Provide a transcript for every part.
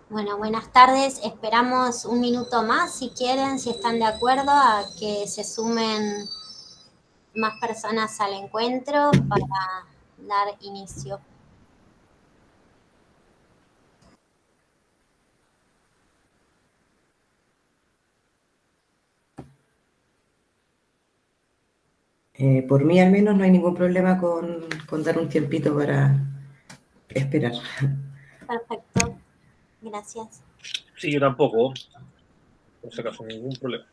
Bueno, buenas tardes. Esperamos un minuto más, si quieren, si están de acuerdo, a que se sumen más personas al encuentro para dar inicio. Por mí al menos no hay ningún problema con dar un tiempito para esperar. Perfecto. Gracias. Sí, yo tampoco, por si acaso, ningún problema.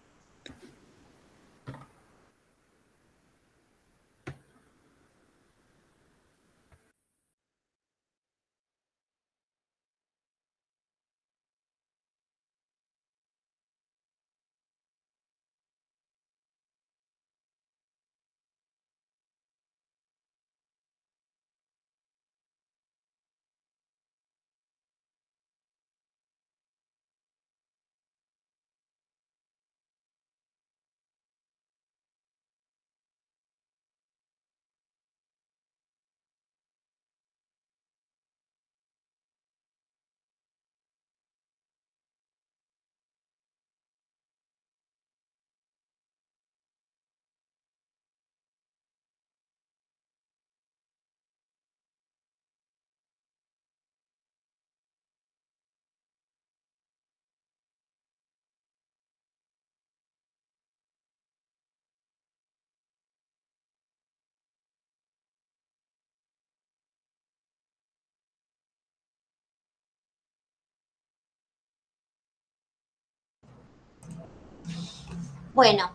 Bueno,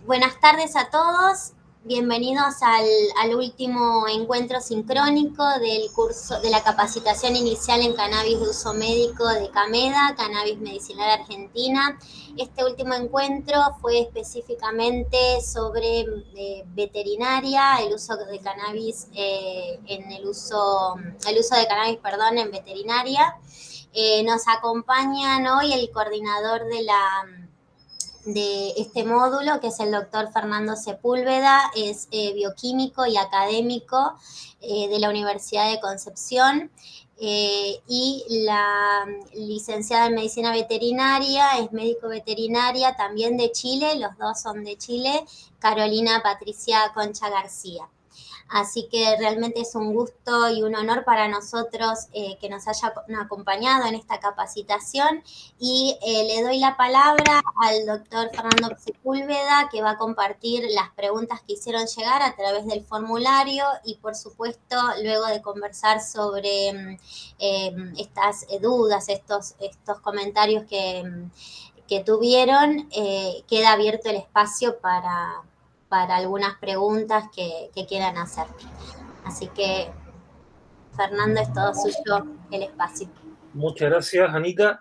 buenas tardes a todos. Bienvenidos al último encuentro sincrónico del curso de la capacitación inicial en cannabis de uso médico de CAMEDA, Cannabis Medicinal Argentina. Este último encuentro fue específicamente sobre veterinaria, el uso de cannabis el uso de cannabis, perdón, en veterinaria. Nos acompañan hoy el coordinador de este módulo, que es el doctor Fernando Sepúlveda, es bioquímico y académico de la Universidad de Concepción, y la licenciada en medicina veterinaria es médico veterinaria también de Chile, los dos son de Chile, Carolina Patricia Concha García. Así que realmente es un gusto y un honor para nosotros que nos hayan acompañado en esta capacitación, y le doy la palabra al doctor Fernando Sepúlveda, que va a compartir las preguntas que hicieron llegar a través del formulario y, por supuesto, luego de conversar sobre estas dudas, estos comentarios que tuvieron, queda abierto el espacio para algunas preguntas que quieran hacer. Así que, Fernando, es todo suyo el espacio. Muchas gracias, Anita.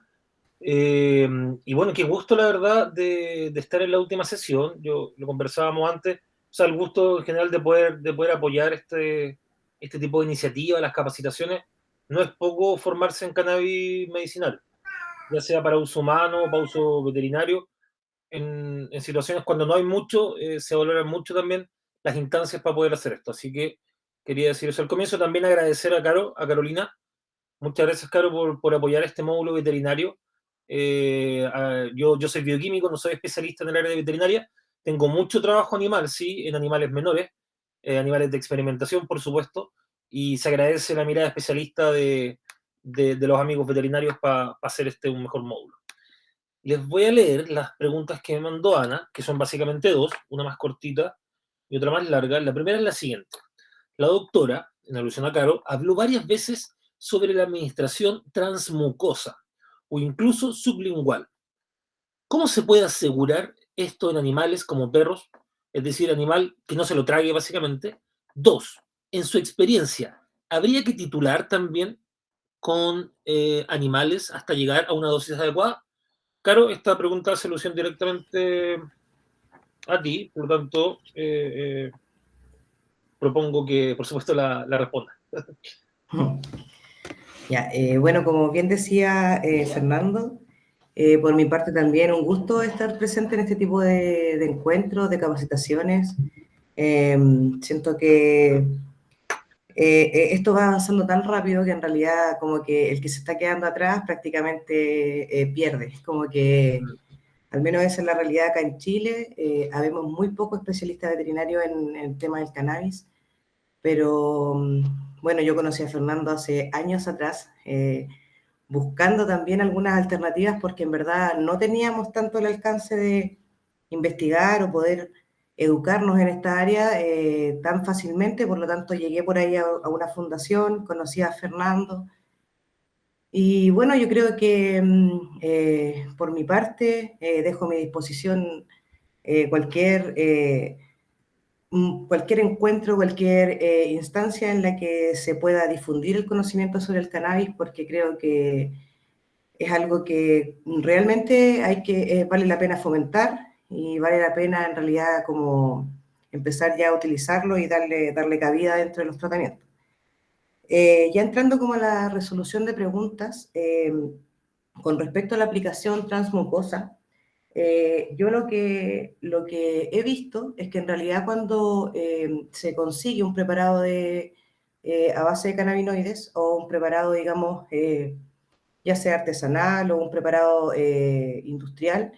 Y bueno, qué gusto, la verdad, de estar en la última sesión. Yo lo conversábamos antes, o sea, el gusto en general de poder apoyar este tipo de iniciativas, las capacitaciones. No es poco formarse en cannabis medicinal, ya sea para uso humano o para uso veterinario. En situaciones cuando no hay mucho, se valoran mucho también las instancias para poder hacer esto. Así que quería decir eso al comienzo. También agradecer a Carolina. Muchas gracias, Caro, por apoyar este módulo veterinario. Yo soy bioquímico, no soy especialista en el área de veterinaria. Tengo mucho trabajo animal, sí, en animales menores, animales de experimentación, por supuesto, y se agradece la mirada especialista de los amigos veterinarios para hacer un mejor módulo. Les voy a leer las preguntas que me mandó Ana, que son básicamente dos, una más cortita y otra más larga. La primera es la siguiente. La doctora, en alusión a Caro, habló varias veces sobre la administración transmucosa o incluso sublingual. ¿Cómo se puede asegurar esto en animales como perros? Es decir, animal que no se lo trague básicamente. Dos, en su experiencia, ¿habría que titular también con animales hasta llegar a una dosis adecuada? Caro, esta pregunta se alusión directamente a ti, por lo tanto, propongo que, por supuesto, la responda. Ya, bueno, como bien decía Fernando, por mi parte también un gusto estar presente en este tipo de encuentros, de capacitaciones. Siento que esto va avanzando tan rápido que en realidad como que el que se está quedando atrás prácticamente pierde. Es como que, al menos esa es la realidad acá en Chile, habemos muy pocos especialistas veterinarios en el tema del cannabis, pero bueno, yo conocí a Fernando hace años atrás, buscando también algunas alternativas porque en verdad no teníamos tanto el alcance de investigar o poder educarnos en esta área tan fácilmente, por lo tanto llegué por ahí a una fundación, conocí a Fernando y bueno, yo creo que por mi parte dejo a mi disposición cualquier, cualquier encuentro, cualquier instancia en la que se pueda difundir el conocimiento sobre el cannabis, porque creo que es algo que realmente vale la pena fomentar y vale la pena en realidad como empezar ya a utilizarlo y darle cabida dentro de los tratamientos. Ya entrando como a la resolución de preguntas, con respecto a la aplicación transmucosa, yo lo que he visto es que en realidad cuando se consigue un preparado a base de cannabinoides o un preparado, digamos, ya sea artesanal o un preparado industrial,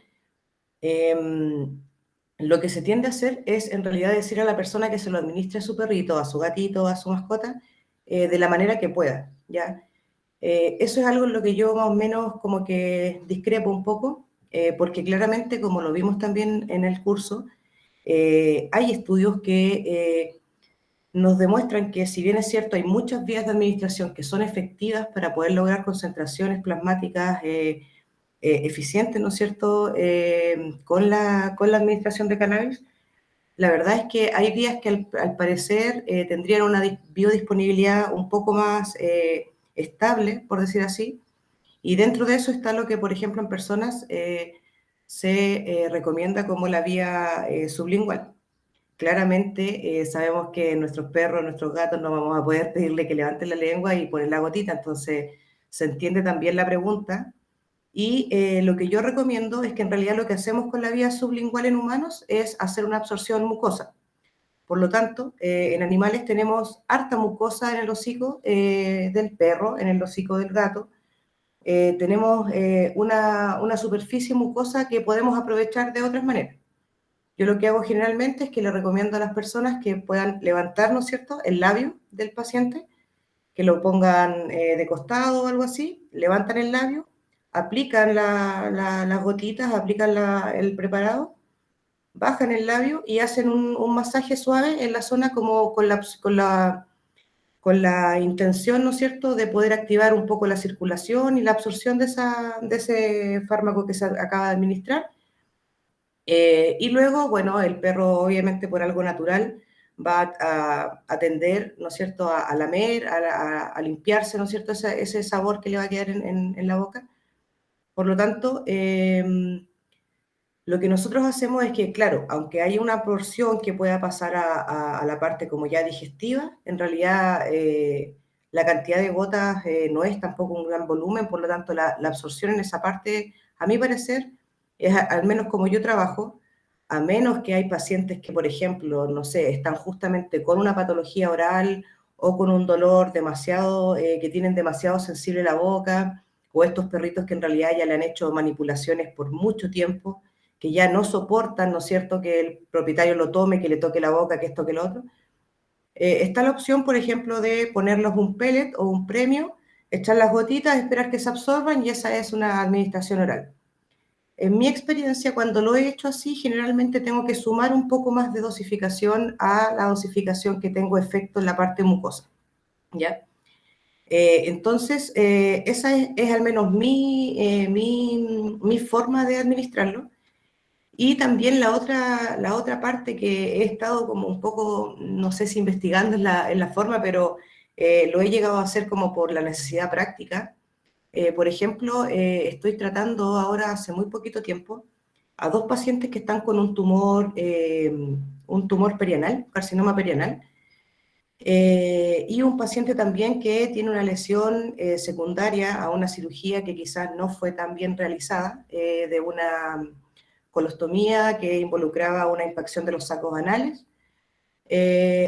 lo que se tiende a hacer es en realidad decir a la persona que se lo administre a su perrito, a su gatito, a su mascota, de la manera que pueda, ¿ya? Eso es algo en lo que yo más o menos como que discrepo un poco, porque claramente, como lo vimos también en el curso, hay estudios que nos demuestran que si bien es cierto, hay muchas vías de administración que son efectivas para poder lograr concentraciones plasmáticas eficientes, ¿no es cierto?, con la administración de cannabis, la verdad es que hay vías que al parecer tendrían una biodisponibilidad un poco más estable, por decir así, y dentro de eso está lo que, por ejemplo, en personas se recomienda como la vía sublingual. Claramente sabemos que nuestros perros, nuestros gatos, no vamos a poder pedirle que levanten la lengua y poner la gotita, entonces se entiende también la pregunta. Y lo que yo recomiendo es que en realidad lo que hacemos con la vía sublingual en humanos es hacer una absorción mucosa. Por lo tanto, en animales tenemos harta mucosa en el hocico del perro, en el hocico del gato. Tenemos una superficie mucosa que podemos aprovechar de otras maneras. Yo lo que hago generalmente es que le recomiendo a las personas que puedan levantar, ¿no es cierto?, el labio del paciente, que lo pongan de costado o algo así, levantan el labio, aplican las gotitas, aplican el preparado, bajan el labio y hacen un masaje suave en la zona como con la intención, ¿no es cierto?, de poder activar un poco la circulación y la absorción de ese fármaco que se acaba de administrar. Y luego, bueno, el perro obviamente por algo natural va a tender, ¿no es cierto?, a lamer, a limpiarse, ¿no es cierto?, ese sabor que le va a quedar en la boca. Por lo tanto, lo que nosotros hacemos es que, claro, aunque haya una porción que pueda pasar a la parte como ya digestiva, en realidad la cantidad de gotas no es tampoco un gran volumen, por lo tanto la absorción en esa parte, a mi parecer, es al menos como yo trabajo, a menos que hay pacientes que, por ejemplo, no sé, están justamente con una patología oral o con un dolor demasiado, que tienen demasiado sensible la boca, o estos perritos que en realidad ya le han hecho manipulaciones por mucho tiempo, que ya no soportan, ¿no es cierto?, que el propietario lo tome, que le toque la boca, que esto, que lo otro. Está la opción, por ejemplo, de ponerlos un pellet o un premio, echar las gotitas, esperar que se absorban y esa es una administración oral. En mi experiencia, cuando lo he hecho así, generalmente tengo que sumar un poco más de dosificación a la dosificación que tengo efecto en la parte mucosa, ¿ya? Entonces, esa es al menos mi forma de administrarlo. Y también la otra parte que he estado como un poco, no sé si investigando en la forma, pero lo he llegado a hacer como por la necesidad práctica. Por ejemplo, estoy tratando ahora hace muy poquito tiempo a dos pacientes que están con un tumor perianal, carcinoma perianal, y un paciente también que tiene una lesión secundaria a una cirugía que quizás no fue tan bien realizada, de una colostomía que involucraba una impacción de los sacos anales.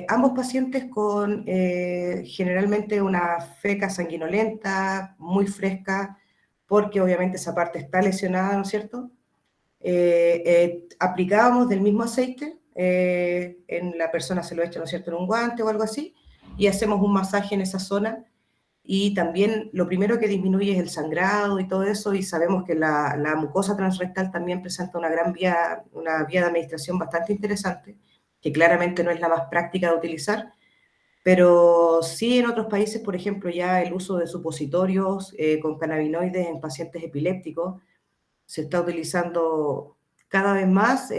Ambos pacientes con generalmente una feca sanguinolenta, muy fresca, porque obviamente esa parte está lesionada, ¿no es cierto? Aplicábamos del mismo aceite, en la persona se lo echa, ¿no es cierto?, en un guante o algo así, y hacemos un masaje en esa zona, y también lo primero que disminuye es el sangrado y todo eso, y sabemos que la mucosa transrectal también presenta una vía de administración bastante interesante, que claramente no es la más práctica de utilizar, pero sí en otros países, por ejemplo, ya el uso de supositorios con cannabinoides en pacientes epilépticos se está utilizando cada vez más.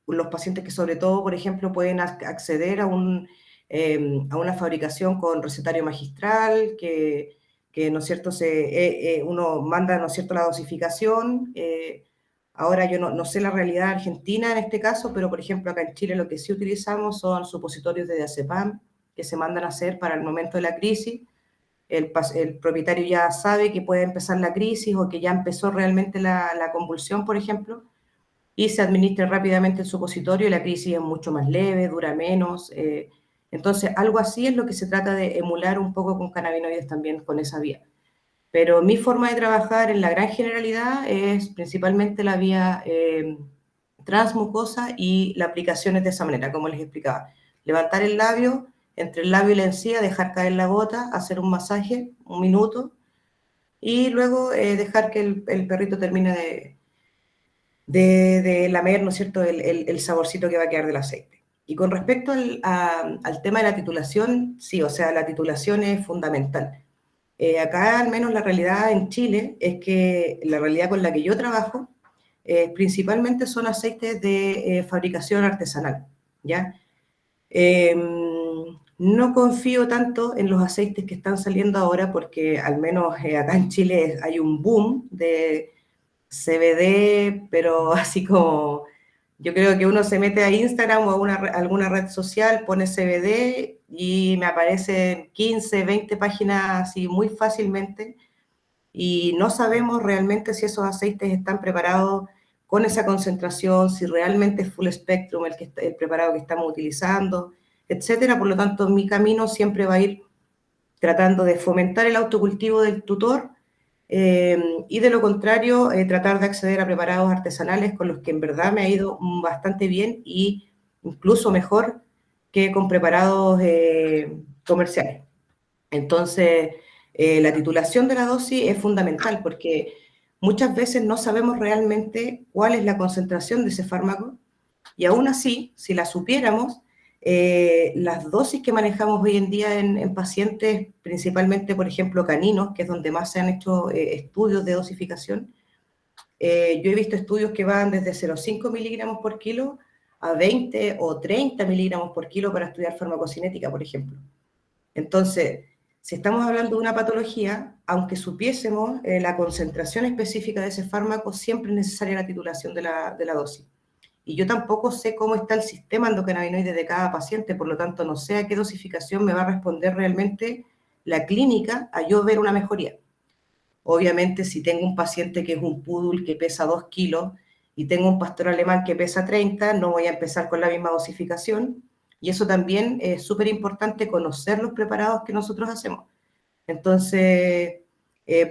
Los pacientes que sobre todo, por ejemplo, pueden acceder a una fabricación con recetario magistral, que ¿no es cierto?, uno manda, ¿no es cierto?, la dosificación. Ahora yo no sé la realidad argentina en este caso, pero por ejemplo acá en Chile lo que sí utilizamos son supositorios de diazepam que se mandan a hacer para el momento de la crisis. El propietario ya sabe que puede empezar la crisis o que ya empezó realmente la convulsión, por ejemplo, y se administra rápidamente el supositorio y la crisis es mucho más leve, dura menos. Entonces, algo así es lo que se trata de emular un poco con cannabinoides también con esa vía. Pero mi forma de trabajar en la gran generalidad es principalmente la vía transmucosa, y la aplicación es de esa manera, como les explicaba. Levantar el labio, entre el labio y la encía, dejar caer la gota, hacer un masaje, 1 minuto, y luego dejar que el perrito termine de lamer, ¿no es cierto?, el saborcito que va a quedar del aceite. Y con respecto al tema de la titulación, sí, o sea, la titulación es fundamental. Acá al menos la realidad en Chile es que la realidad con la que yo trabajo principalmente son aceites de fabricación artesanal, ¿ya? No confío tanto en los aceites que están saliendo ahora porque al menos acá en Chile hay un boom de CBD, pero así como yo creo que uno se mete a Instagram o a alguna red social, pone CBD y me aparecen 15, 20 páginas así muy fácilmente, y no sabemos realmente si esos aceites están preparados con esa concentración, si realmente es full spectrum el preparado que estamos utilizando, etcétera. Por lo tanto, mi camino siempre va a ir tratando de fomentar el autocultivo del tutor, y de lo contrario, tratar de acceder a preparados artesanales con los que en verdad me ha ido bastante bien, y incluso mejor que con preparados comerciales. Entonces, la titulación de la dosis es fundamental porque muchas veces no sabemos realmente cuál es la concentración de ese fármaco, y aún así, si la supiéramos, las dosis que manejamos hoy en día en pacientes, principalmente, por ejemplo, caninos, que es donde más se han hecho estudios de dosificación, yo he visto estudios que van desde 0,5 miligramos por kilo a 20 o 30 miligramos por kilo para estudiar farmacocinética, por ejemplo. Entonces, si estamos hablando de una patología, aunque supiésemos la concentración específica de ese fármaco, siempre es necesaria la titulación de la dosis. Y yo tampoco sé cómo está el sistema endocannabinoide de cada paciente, por lo tanto no sé a qué dosificación me va a responder realmente la clínica a yo ver una mejoría. Obviamente, si tengo un paciente que es un poodle que pesa 2 kilos y tengo un pastor alemán que pesa 30, no voy a empezar con la misma dosificación. Y eso también es súper importante, conocer los preparados que nosotros hacemos. Entonces,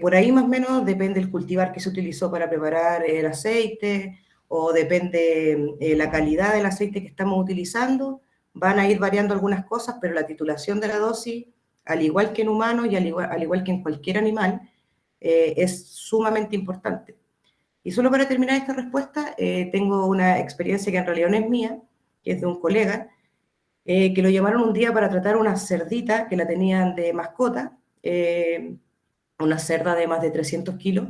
por ahí más o menos depende el cultivar que se utilizó para preparar el aceite, o depende la calidad del aceite que estamos utilizando. Van a ir variando algunas cosas, pero la titulación de la dosis, al igual que en humanos y al igual que en cualquier animal, es sumamente importante. Y solo para terminar esta respuesta, tengo una experiencia que en realidad no es mía, que es de un colega, que lo llamaron un día para tratar una cerdita que la tenían de mascota, una cerda de más de 300 kilos,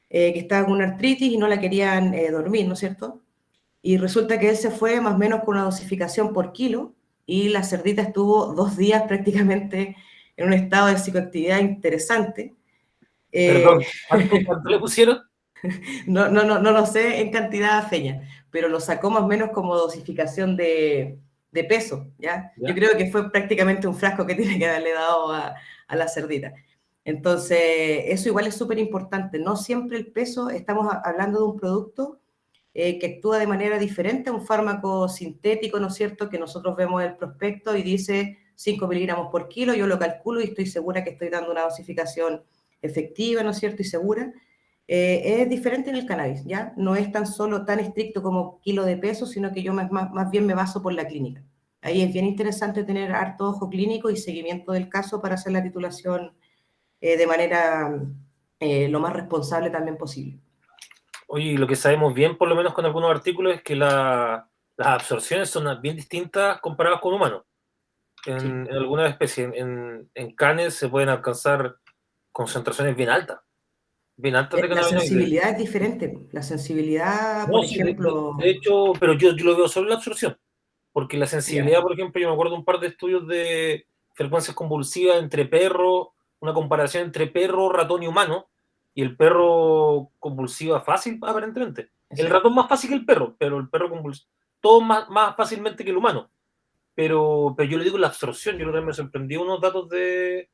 que estaba con una artritis y no la querían dormir, ¿no es cierto? Y resulta que él se fue más o menos con una dosificación por kilo, y la cerdita estuvo 2 días prácticamente en un estado de psicoactividad interesante. Perdón, ¿cuánto le pusieron? No lo sé en cantidad feña, pero lo sacó más o menos como dosificación de peso, ¿ya? ¿Ya? Yo creo que fue prácticamente un frasco que tiene que haberle dado a la cerdita. Entonces, eso igual es súper importante. No siempre el peso, estamos hablando de un producto que actúa de manera diferente a un fármaco sintético, ¿no es cierto?, que nosotros vemos el prospecto y dice 5 miligramos por kilo, yo lo calculo y estoy segura que estoy dando una dosificación efectiva, ¿no es cierto?, y segura. Es diferente en el cannabis, ¿ya? No es tan solo tan estricto como kilo de peso, sino que yo más bien me baso por la clínica. Ahí es bien interesante tener harto ojo clínico y seguimiento del caso para hacer la titulación de manera lo más responsable también posible. Oye, lo que sabemos bien, por lo menos con algunos artículos, es que las absorciones son bien distintas comparadas con humanos. En algunas especies, en canes se pueden alcanzar concentraciones bien altas de La cannabinoides. sensibilidad es diferente. La sensibilidad, No, por sí, ejemplo... de hecho, pero yo lo veo solo en la absorción, porque la Ya. sensibilidad, por ejemplo, yo me acuerdo de un par de estudios de frecuencias convulsivas entre perro, una comparación entre perro, ratón y humano, y el perro convulsiva fácil, aparentemente. El Exacto. ratón más fácil que el perro, pero el perro convulsiva, todo más fácilmente que el humano. Pero yo le digo la absorción, yo también me sorprendí unos datos de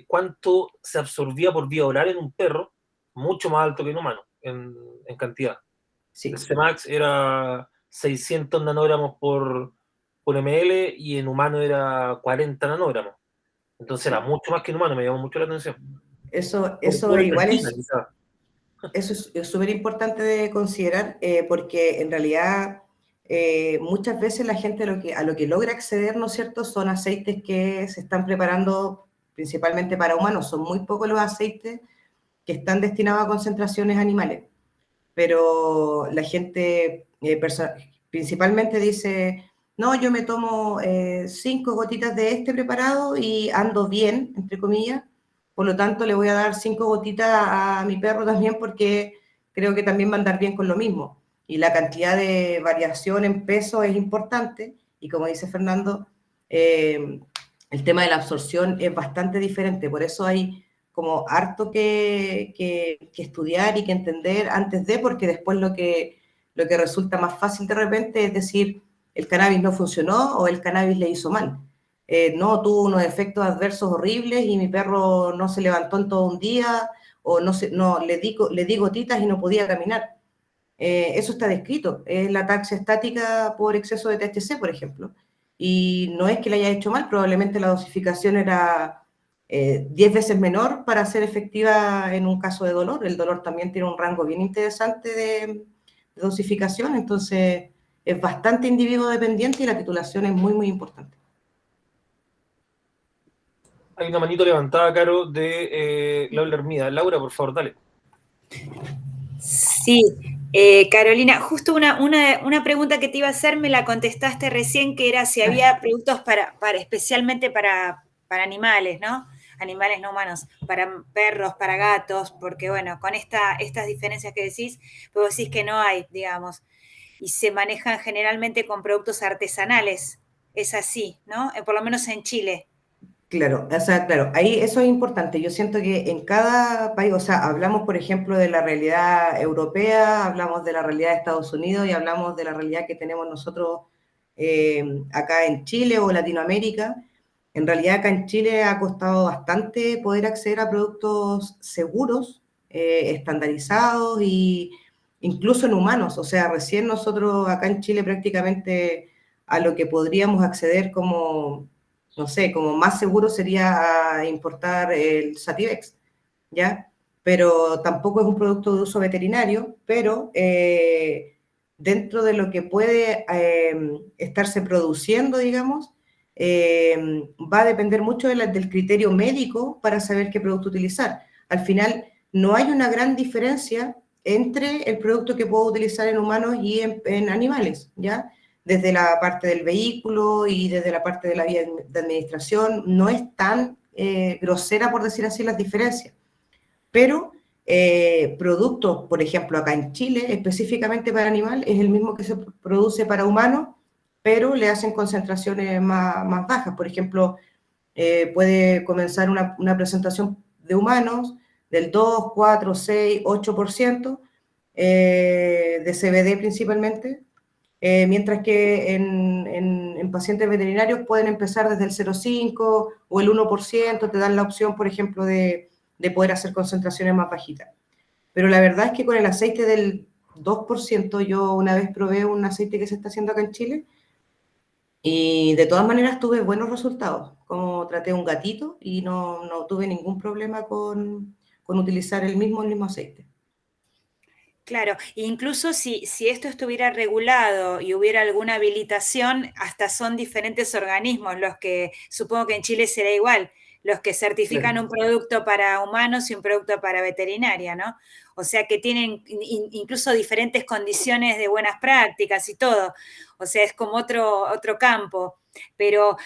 cuánto se absorbía por vía oral en un perro, mucho más alto que en humano, en cantidad. El Sí. Cmax era 600 nanogramos por ml y en humano era 40 nanogramos. Entonces era Sí. mucho más que en humano, me llamó mucho la atención. Eso Por igual Argentina, quizás. eso es súper importante de considerar porque en realidad muchas veces la gente a lo que logra acceder, ¿no es cierto?, son aceites que se están preparando principalmente para humanos. Son muy pocos los aceites que están destinados a concentraciones animales. Pero la gente principalmente dice, no, yo me tomo 5 gotitas de este preparado y ando bien, entre comillas, por lo tanto le voy a dar 5 gotitas a mi perro también porque creo que también va a andar bien con lo mismo. Y la cantidad de variación en peso es importante y como dice Fernando, el tema de la absorción es bastante diferente, por eso hay como harto que estudiar y que entender antes de, porque después lo que resulta más fácil de repente es decir, el cannabis no funcionó o el cannabis le hizo mal. No, tuvo unos efectos adversos horribles y mi perro no se levantó en todo un día o no le di gotitas y no podía caminar. Eso está descrito, es la ataxia estática por exceso de THC, por ejemplo. Y no es que le haya hecho mal, probablemente la dosificación era 10 veces menor para ser efectiva en un caso de dolor. El dolor también tiene un rango bien interesante de dosificación, entonces es bastante individuo dependiente y la titulación es muy, muy importante. Hay una manito levantada, Caro, de Laura Hermida. Laura, por favor, dale. Sí, Carolina, justo una pregunta que te iba a hacer, me la contestaste recién, que era si había productos especialmente para animales, ¿no? Animales no humanos, para perros, para gatos, porque bueno, con estas diferencias que decís, pues decís que no hay, digamos, y se manejan generalmente con productos artesanales, es así, ¿no? Por lo menos en Chile. Claro, o sea, claro, ahí eso es importante. Yo siento que en cada país, o sea, hablamos, por ejemplo, de la realidad europea, hablamos de la realidad de Estados Unidos y hablamos de la realidad que tenemos nosotros acá en Chile o Latinoamérica. En realidad acá en Chile ha costado bastante poder acceder a productos seguros, estandarizados y incluso en humanos. O sea, recién nosotros acá en Chile prácticamente a lo que podríamos acceder como no sé, como más seguro sería importar el Sativex, ¿ya? Pero tampoco es un producto de uso veterinario, pero dentro de lo que puede estarse produciendo, digamos, va a depender mucho del criterio médico para saber qué producto utilizar. Al final, no hay una gran diferencia entre el producto que puedo utilizar en humanos y en animales, ¿ya? Desde la parte del vehículo y desde la parte de la vía de administración, no es tan grosera, por decir así, las diferencias. Pero productos, por ejemplo, acá en Chile, específicamente para animal, es el mismo que se produce para humanos, pero le hacen concentraciones más bajas. Por ejemplo, puede comenzar una presentación de humanos del 2, 4, 6, 8% de CBD principalmente, mientras que en pacientes veterinarios pueden empezar desde el 0,5 o el 1%, te dan la opción, por ejemplo, de poder hacer concentraciones más bajitas. Pero la verdad es que con el aceite 2%. Yo una vez probé un aceite que se está haciendo acá en Chile y de todas maneras tuve buenos resultados, como traté un gatito y no tuve ningún problema con utilizar el mismo aceite. Claro, incluso si esto estuviera regulado y hubiera alguna habilitación, hasta son diferentes organismos los que, supongo que en Chile será igual, los que certifican un producto para humanos y un producto para veterinaria, ¿no? O sea que tienen incluso diferentes condiciones de buenas prácticas y todo. O sea, es como otro campo. Pero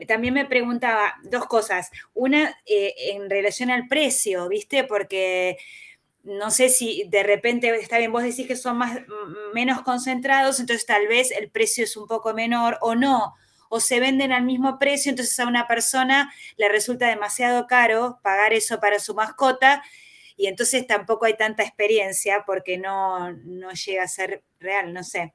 también me preguntaba dos cosas. Una, en relación al precio, ¿viste? Porque no sé si de repente, está bien, vos decís que son menos concentrados, entonces tal vez el precio es un poco menor o no, o se venden al mismo precio, entonces a una persona le resulta demasiado caro pagar eso para su mascota y entonces tampoco hay tanta experiencia porque no llega a ser real, no sé.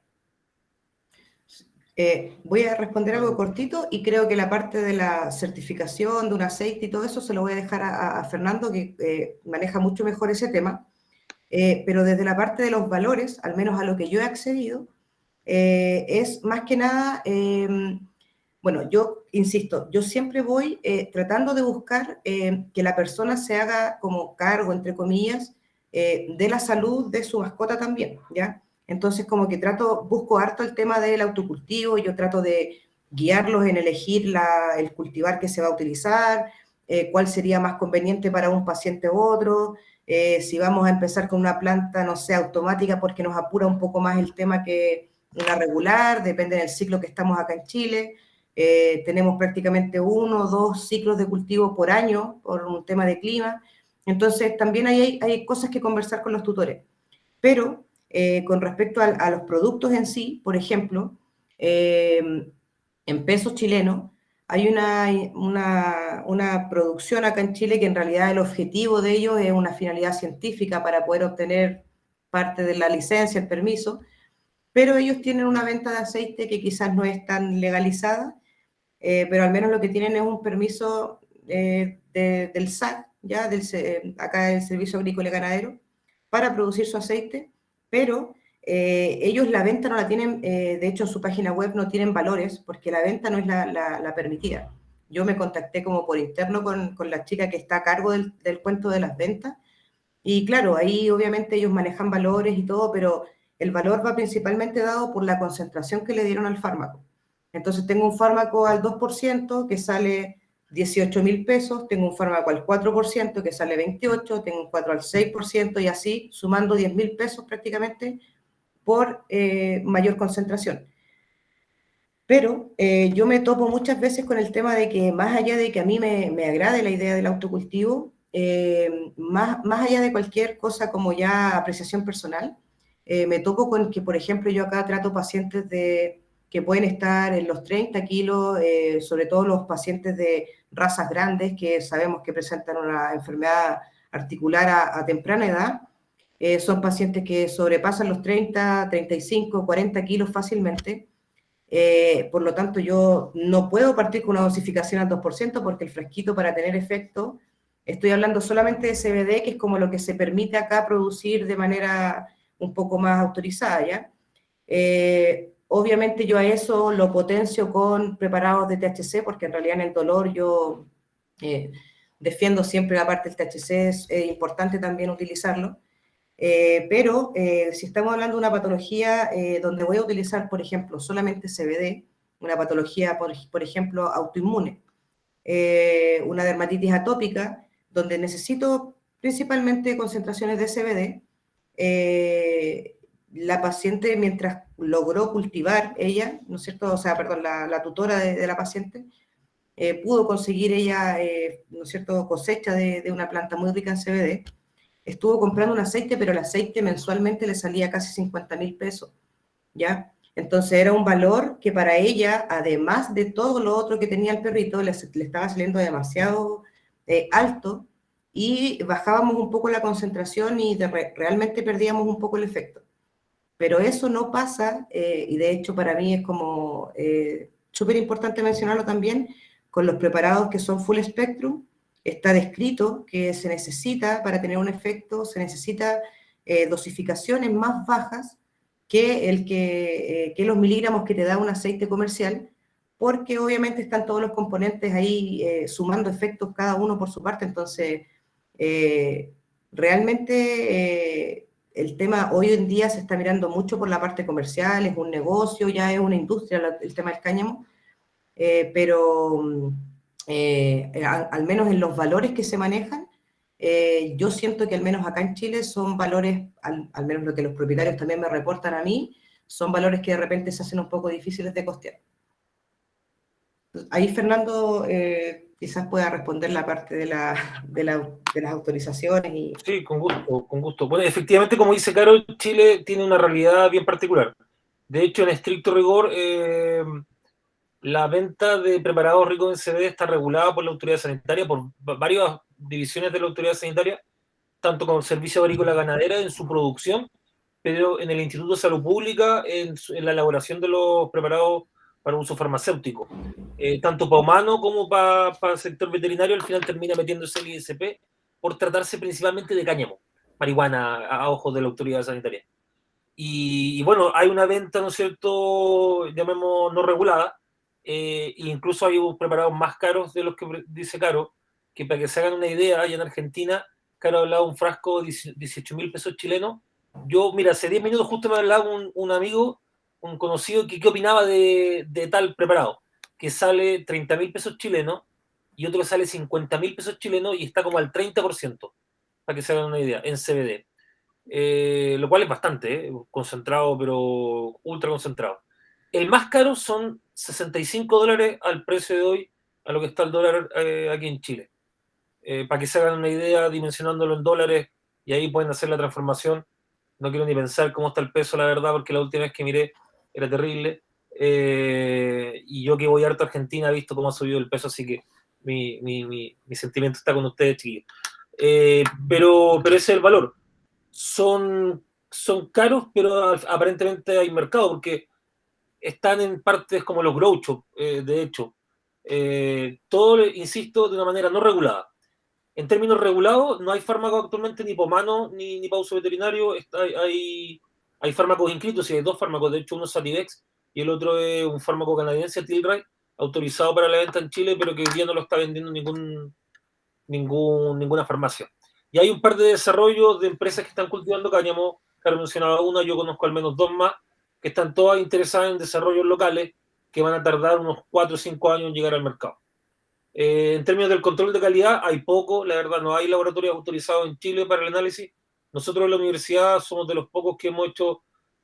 Voy a responder algo cortito y creo que la parte de la certificación de un aceite y todo eso se lo voy a dejar a Fernando, que maneja mucho mejor ese tema. Pero desde la parte de los valores, al menos a lo que yo he accedido, es más que nada, bueno, yo insisto, yo siempre voy tratando de buscar que la persona se haga como cargo, entre comillas, de la salud de su mascota también, ¿ya? Entonces, como que busco harto el tema del autocultivo, yo trato de guiarlos en elegir el cultivar que se va a utilizar, cuál sería más conveniente para un paciente u otro, si vamos a empezar con una planta, no sé, automática, porque nos apura un poco más el tema que una regular, depende del ciclo que estamos acá en Chile. Tenemos prácticamente 1 o 2 ciclos de cultivo por año, por un tema de clima. Entonces, también hay cosas que conversar con los tutores. Pero con respecto a los productos en sí, por ejemplo, en pesos chilenos, hay una producción acá en Chile que en realidad el objetivo de ellos es una finalidad científica para poder obtener parte de la licencia, el permiso, pero ellos tienen una venta de aceite que quizás no es tan legalizada, pero al menos lo que tienen es un permiso del SAC, ya acá del Servicio Agrícola y Ganadero, para producir su aceite, pero ellos la venta no la tienen, de hecho en su página web no tienen valores, porque la venta no es la permitida. Yo me contacté como por interno con la chica que está a cargo del cuento de las ventas, y claro, ahí obviamente ellos manejan valores y todo, pero el valor va principalmente dado por la concentración que le dieron al fármaco. Entonces tengo un fármaco al 2% que sale 18.000 pesos, tengo un fármaco al 4% que sale 28, tengo un 4 al 6% y así sumando 10.000 pesos prácticamente por mayor concentración. Pero yo me topo muchas veces con el tema de que más allá de que a mí me agrade la idea del autocultivo, más allá de cualquier cosa como ya apreciación personal, me topo con que, por ejemplo, yo acá trato pacientes que pueden estar en los 30 kilos, sobre todo los pacientes de razas grandes que sabemos que presentan una enfermedad articular a temprana edad. Son pacientes que sobrepasan los 30, 35, 40 kilos fácilmente. Por lo tanto, yo no puedo partir con una dosificación al 2% porque el frasquito para tener efecto, estoy hablando solamente de CBD, que es como lo que se permite acá producir de manera un poco más autorizada, ¿ya? Obviamente yo a eso lo potencio con preparados de THC, porque en realidad en el dolor yo defiendo siempre la parte del THC, es importante también utilizarlo. Pero si estamos hablando de una patología donde voy a utilizar, por ejemplo, solamente CBD, una patología, por ejemplo, autoinmune, una dermatitis atópica, donde necesito principalmente concentraciones de CBD, la paciente, mientras logró cultivar ella, ¿no es cierto? O sea, perdón, la tutora de la paciente, pudo conseguir ella, ¿no es cierto?, cosecha de una planta muy rica en CBD. Estuvo comprando un aceite, pero el aceite mensualmente le salía casi 50.000 pesos, ¿ya? Entonces era un valor que para ella, además de todo lo otro que tenía el perrito, le estaba saliendo demasiado alto y bajábamos un poco la concentración y realmente perdíamos un poco el efecto. Pero eso no pasa, y de hecho para mí es como súper importante mencionarlo también, con los preparados que son full spectrum. Está descrito que se necesita, para tener un efecto, se necesita dosificaciones más bajas que los miligramos que te da un aceite comercial, porque obviamente están todos los componentes ahí sumando efectos cada uno por su parte. Entonces, realmente el tema hoy en día se está mirando mucho por la parte comercial, es un negocio, ya es una industria el tema del cáñamo, pero al menos en los valores que se manejan, yo siento que al menos acá en Chile son valores, al menos lo que los propietarios también me reportan a mí, son valores que de repente se hacen un poco difíciles de costear. Ahí Fernando quizás pueda responder la parte de las autorizaciones. Sí, con gusto, con gusto. Bueno, efectivamente, como dice Caro, Chile tiene una realidad bien particular. De hecho, en estricto rigor, la venta de preparados ricos en CBD está regulada por la autoridad sanitaria, por varias divisiones de la autoridad sanitaria, tanto con el Servicio Agrícola Ganadera en su producción, pero en el Instituto de Salud Pública en la elaboración de los preparados para uso farmacéutico. Tanto para humano como para el sector veterinario, al final termina metiéndose el ISP por tratarse principalmente de cáñamo, marihuana a ojos de la autoridad sanitaria. Y bueno, hay una venta, ¿no es cierto?, llamemos no regulada, e incluso hay preparados más caros de los que dice Caro, que para que se hagan una idea, allá en Argentina, Caro hablaba de un frasco de 18.000 pesos chilenos. Yo, mira, hace 10 minutos justo me hablaba un amigo, un conocido, que qué opinaba de tal preparado, que sale 30.000 pesos chilenos y otro que sale 50.000 pesos chilenos y está como al 30%, para que se hagan una idea, en CBD. Lo cual es bastante, concentrado, pero ultra concentrado. El más caro son $65 al precio de hoy, a lo que está el dólar aquí en Chile. Para que se hagan una idea, dimensionándolo en dólares, y ahí pueden hacer la transformación. No quiero ni pensar cómo está el peso, la verdad, porque la última vez que miré era terrible. Y yo que voy harto a Argentina he visto cómo ha subido el peso, así que mi sentimiento está con ustedes, chiquillos. Pero ese es el valor. Son caros, pero aparentemente hay mercado, porque están en partes como los grow shop, de hecho. Todo, insisto, de una manera no regulada. En términos regulados, no hay fármacos actualmente ni para humano ni para uso veterinario. Hay fármacos inscritos, y hay 2 fármacos, de hecho uno es Sativex y el otro es un fármaco canadiense, Tilray, autorizado para la venta en Chile, pero que hoy día no lo está vendiendo ninguna farmacia. Y hay un par de desarrollos de empresas que están cultivando cáñamo. Claro, mencionaba una, yo conozco al menos 2 más, que están todas interesadas en desarrollos locales que van a tardar unos 4 o 5 años en llegar al mercado. En términos del control de calidad, hay poco, la verdad, no hay laboratorios autorizados en Chile para el análisis. Nosotros en la universidad somos de los pocos que hemos hecho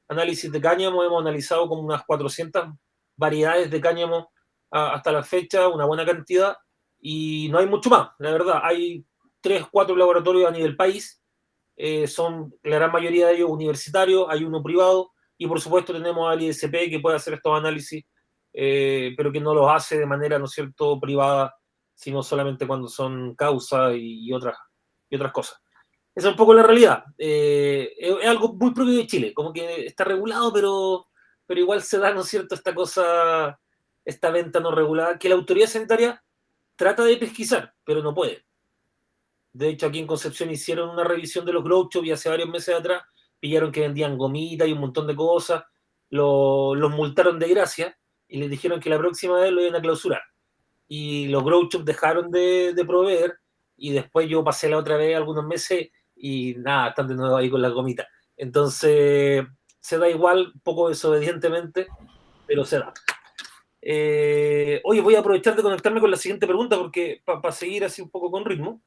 análisis de cáñamo, hemos analizado como unas 400 variedades de cáñamo hasta la fecha, una buena cantidad, y no hay mucho más, la verdad. Hay 3 o 4 laboratorios a nivel país, son la gran mayoría de ellos universitarios, hay uno privado, y por supuesto tenemos al ISP que puede hacer estos análisis, pero que no los hace de manera, ¿no es cierto?, privada, sino solamente cuando son causas y otras cosas. Esa es un poco la realidad. Es algo muy propio de Chile, como que está regulado, pero igual se da, ¿no es cierto?, esta venta no regulada, que la autoridad sanitaria trata de pesquisar, pero no puede. De hecho, aquí en Concepción hicieron una revisión de los grow shop y hace varios meses atrás pillaron que vendían gomitas y un montón de cosas, los multaron de gracia y les dijeron que la próxima vez lo iban a clausurar. Y los grow shop dejaron de proveer, y después yo pasé la otra vez algunos meses y nada, están de nuevo ahí con las gomitas. Entonces, se da igual, un poco desobedientemente, pero se da. Oye, voy a aprovechar de conectarme con la siguiente pregunta, porque para seguir así un poco con ritmo.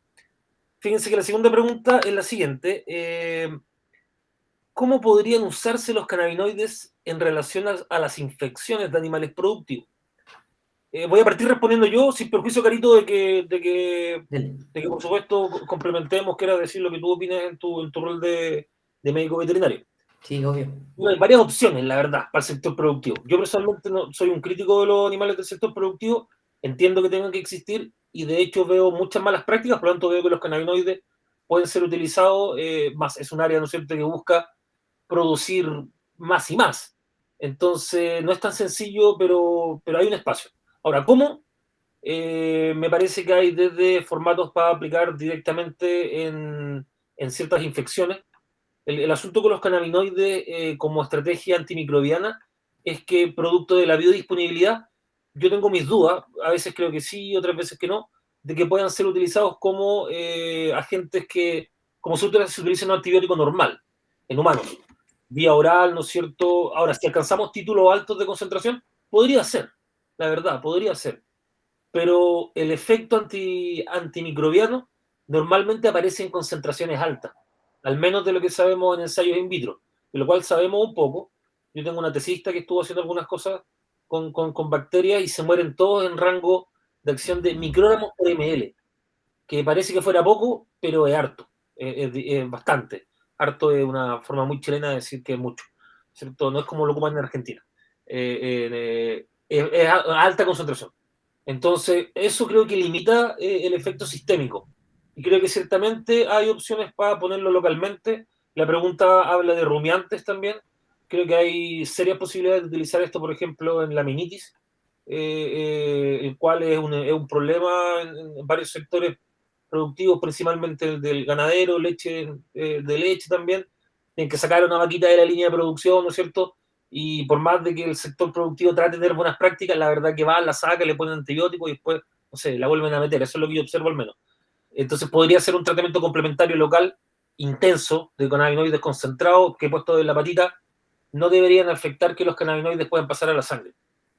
Fíjense que la segunda pregunta es la siguiente. ¿Cómo podrían usarse los cannabinoides en relación a las infecciones de animales productivos? Voy a partir respondiendo yo, sin perjuicio, Carito, de que por supuesto complementemos, quiera decir lo que tú opinas en tu rol de médico veterinario. Sí, obvio. Hay varias opciones, la verdad, para el sector productivo. Yo personalmente no soy un crítico de los animales del sector productivo, entiendo que tengan que existir, y de hecho veo muchas malas prácticas, por lo tanto veo que los cannabinoides pueden ser utilizados, más es un área, ¿no es cierto?, que busca producir más y más. Entonces no es tan sencillo, pero hay un espacio. Ahora, ¿cómo? Me parece que hay desde formatos para aplicar directamente en ciertas infecciones. El asunto con los cannabinoides como estrategia antimicrobiana es que, producto de la biodisponibilidad, yo tengo mis dudas, a veces creo que sí, otras veces que no, de que puedan ser utilizados como agentes que, como se utiliza un antibiótico normal en humanos, vía oral, ¿no es cierto? Ahora, si alcanzamos títulos altos de concentración, podría ser, la verdad, podría ser. Pero el efecto antimicrobiano normalmente aparece en concentraciones altas, al menos de lo que sabemos en ensayos in vitro, de lo cual sabemos un poco. Yo tengo una tesista que estuvo haciendo algunas cosas con bacterias y se mueren todos en rango de acción de microgramos por ml, que parece que fuera poco, pero es harto, es bastante. Harto es una forma muy chilena de decir que es mucho, ¿cierto? No es como lo ocupan en Argentina. Es alta concentración. Entonces, eso creo que limita el efecto sistémico. Y creo que ciertamente hay opciones para ponerlo localmente. La pregunta habla de rumiantes también. Creo que hay serias posibilidades de utilizar esto, por ejemplo, en la meningitis, el cual es un problema en varios sectores productivos, principalmente el del ganadero, leche, de leche también. Tienen que sacar una vaquita de la línea de producción, ¿no es cierto? Y por más de que el sector productivo trate de tener buenas prácticas, la verdad que va, la saca, le ponen antibióticos y después, no sé, la vuelven a meter. Eso es lo que yo observo al menos. Entonces podría ser un tratamiento complementario local intenso de cannabinoides concentrados que puesto en la patita no deberían afectar que los cannabinoides puedan pasar a la sangre,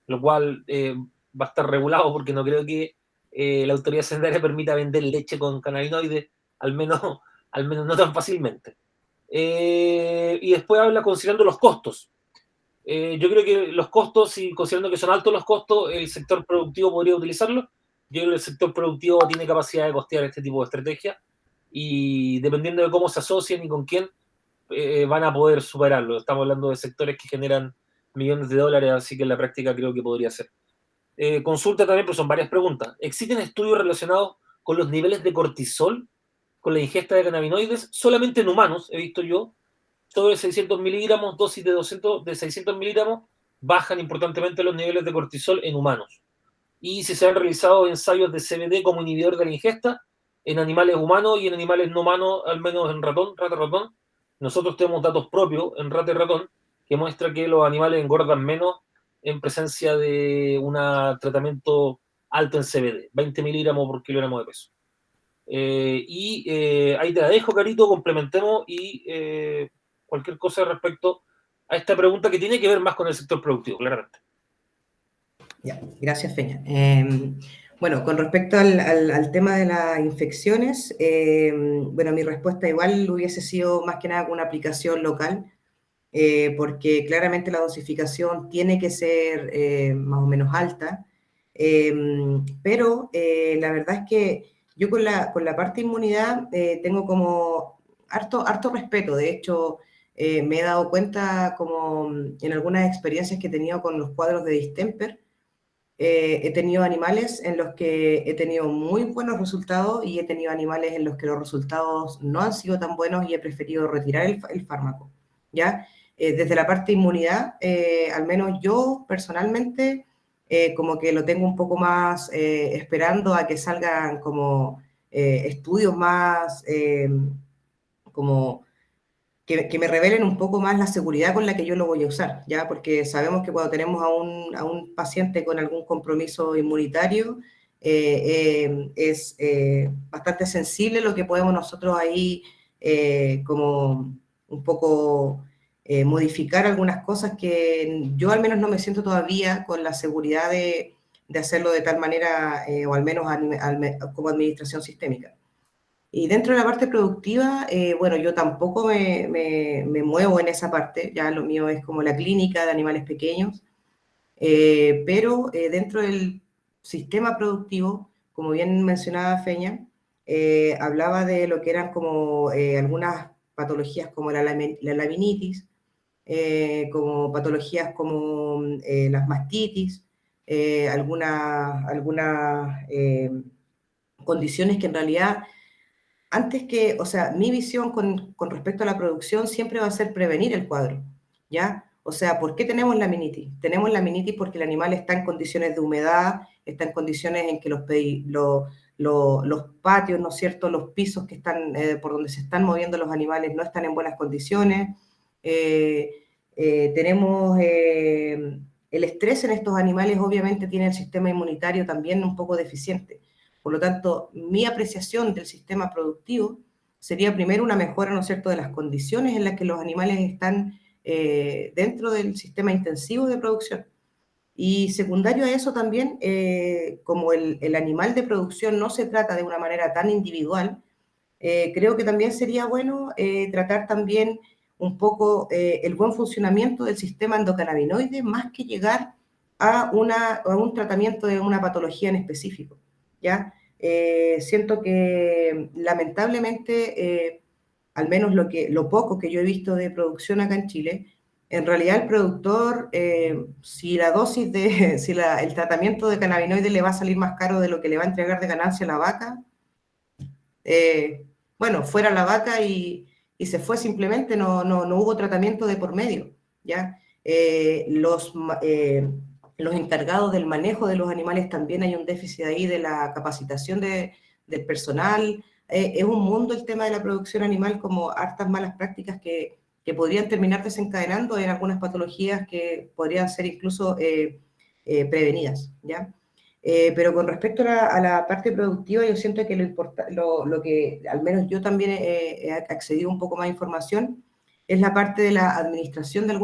lo cual va a estar regulado porque no creo que la autoridad sanitaria permita vender leche con cannabinoides, al menos, al menos no tan fácilmente. Y después habla considerando los costos. Yo creo que los costos, y considerando que son altos los costos, el sector productivo podría utilizarlo. Yo creo que el sector productivo tiene capacidad de costear este tipo de estrategias y dependiendo de cómo se asocien y con quién, van a poder superarlo. Estamos hablando de sectores que generan millones de dólares, así que en la práctica creo que podría ser. Consulta también, pero son varias preguntas. ¿Existen estudios relacionados con los niveles de cortisol con la ingesta de cannabinoides? Solamente en humanos, he visto yo, sobre 600 miligramos, dosis de 600 miligramos, bajan importantemente los niveles de cortisol en humanos. Y si se han realizado ensayos de CBD como inhibidor de la ingesta en animales humanos y en animales no humanos, al menos en rata-ratón, nosotros tenemos datos propios en rata y ratón que muestra que los animales engordan menos en presencia de un tratamiento alto en CBD, 20 miligramos por kilogramo de peso. Ahí te la dejo, Carito, complementemos y cualquier cosa respecto a esta pregunta que tiene que ver más con el sector productivo, claramente. Ya, gracias, Feña. Bueno, con respecto al tema de las infecciones, bueno, mi respuesta igual hubiese sido más que nada con una aplicación local, porque claramente la dosificación tiene que ser más o menos alta, pero la verdad es que yo con la parte de inmunidad tengo como harto respeto. De hecho, me he dado cuenta como en algunas experiencias que he tenido con los cuadros de distemper, he tenido animales en los que he tenido muy buenos resultados y he tenido animales en los que los resultados no han sido tan buenos y he preferido retirar el fármaco, ¿ya? Desde la parte de inmunidad, al menos yo personalmente, como que lo tengo un poco más esperando a que salgan como estudios más como que me revelen un poco más la seguridad con la que yo lo voy a usar, ¿ya? Porque sabemos que cuando tenemos a un paciente con algún compromiso inmunitario, es bastante sensible lo que podemos nosotros ahí como un poco modificar algunas cosas que yo al menos no me siento todavía con la seguridad de hacerlo de tal manera, o al menos como administración sistémica. Y dentro de la parte productiva, bueno, yo tampoco me muevo en esa parte, ya lo mío es como la clínica de animales pequeños, pero dentro del sistema productivo, como bien mencionaba Feña, hablaba de lo que eran como algunas patologías como la laminitis, como patologías como las mastitis, algunas condiciones que en realidad antes que, o sea, mi visión con respecto a la producción siempre va a ser prevenir el cuadro, ¿ya? O sea, ¿por qué tenemos la laminitis? Tenemos la laminitis porque el animal está en condiciones de humedad, está en condiciones en que los patios, ¿no es cierto?, los pisos que están, por donde se están moviendo los animales no están en buenas condiciones. Tenemos el estrés en estos animales, obviamente tiene el sistema inmunitario también un poco deficiente. Por lo tanto, mi apreciación del sistema productivo sería primero una mejora, ¿no es cierto?, de las condiciones en las que los animales están dentro del sistema intensivo de producción. Y secundario a eso también, como el animal de producción no se trata de una manera tan individual, creo que también sería bueno tratar también un poco el buen funcionamiento del sistema endocannabinoide, más que llegar a un tratamiento de una patología en específico, ¿ya? Siento que lamentablemente, al menos lo poco que yo he visto de producción acá en Chile, en realidad el productor, si la dosis si el tratamiento de cannabinoides le va a salir más caro de lo que le va a entregar de ganancia a la vaca, bueno, fuera la vaca y se fue simplemente, no hubo tratamiento de por medio, ¿ya? Los encargados del manejo de los animales también hay un déficit ahí de la capacitación del personal. Es un mundo el tema de la producción animal, como hartas malas prácticas que podrían terminar desencadenando en algunas patologías que podrían ser incluso prevenidas, ¿ya? Pero con respecto a la parte productiva, yo siento que lo que al menos yo también he accedido un poco más a información es la parte de la administración de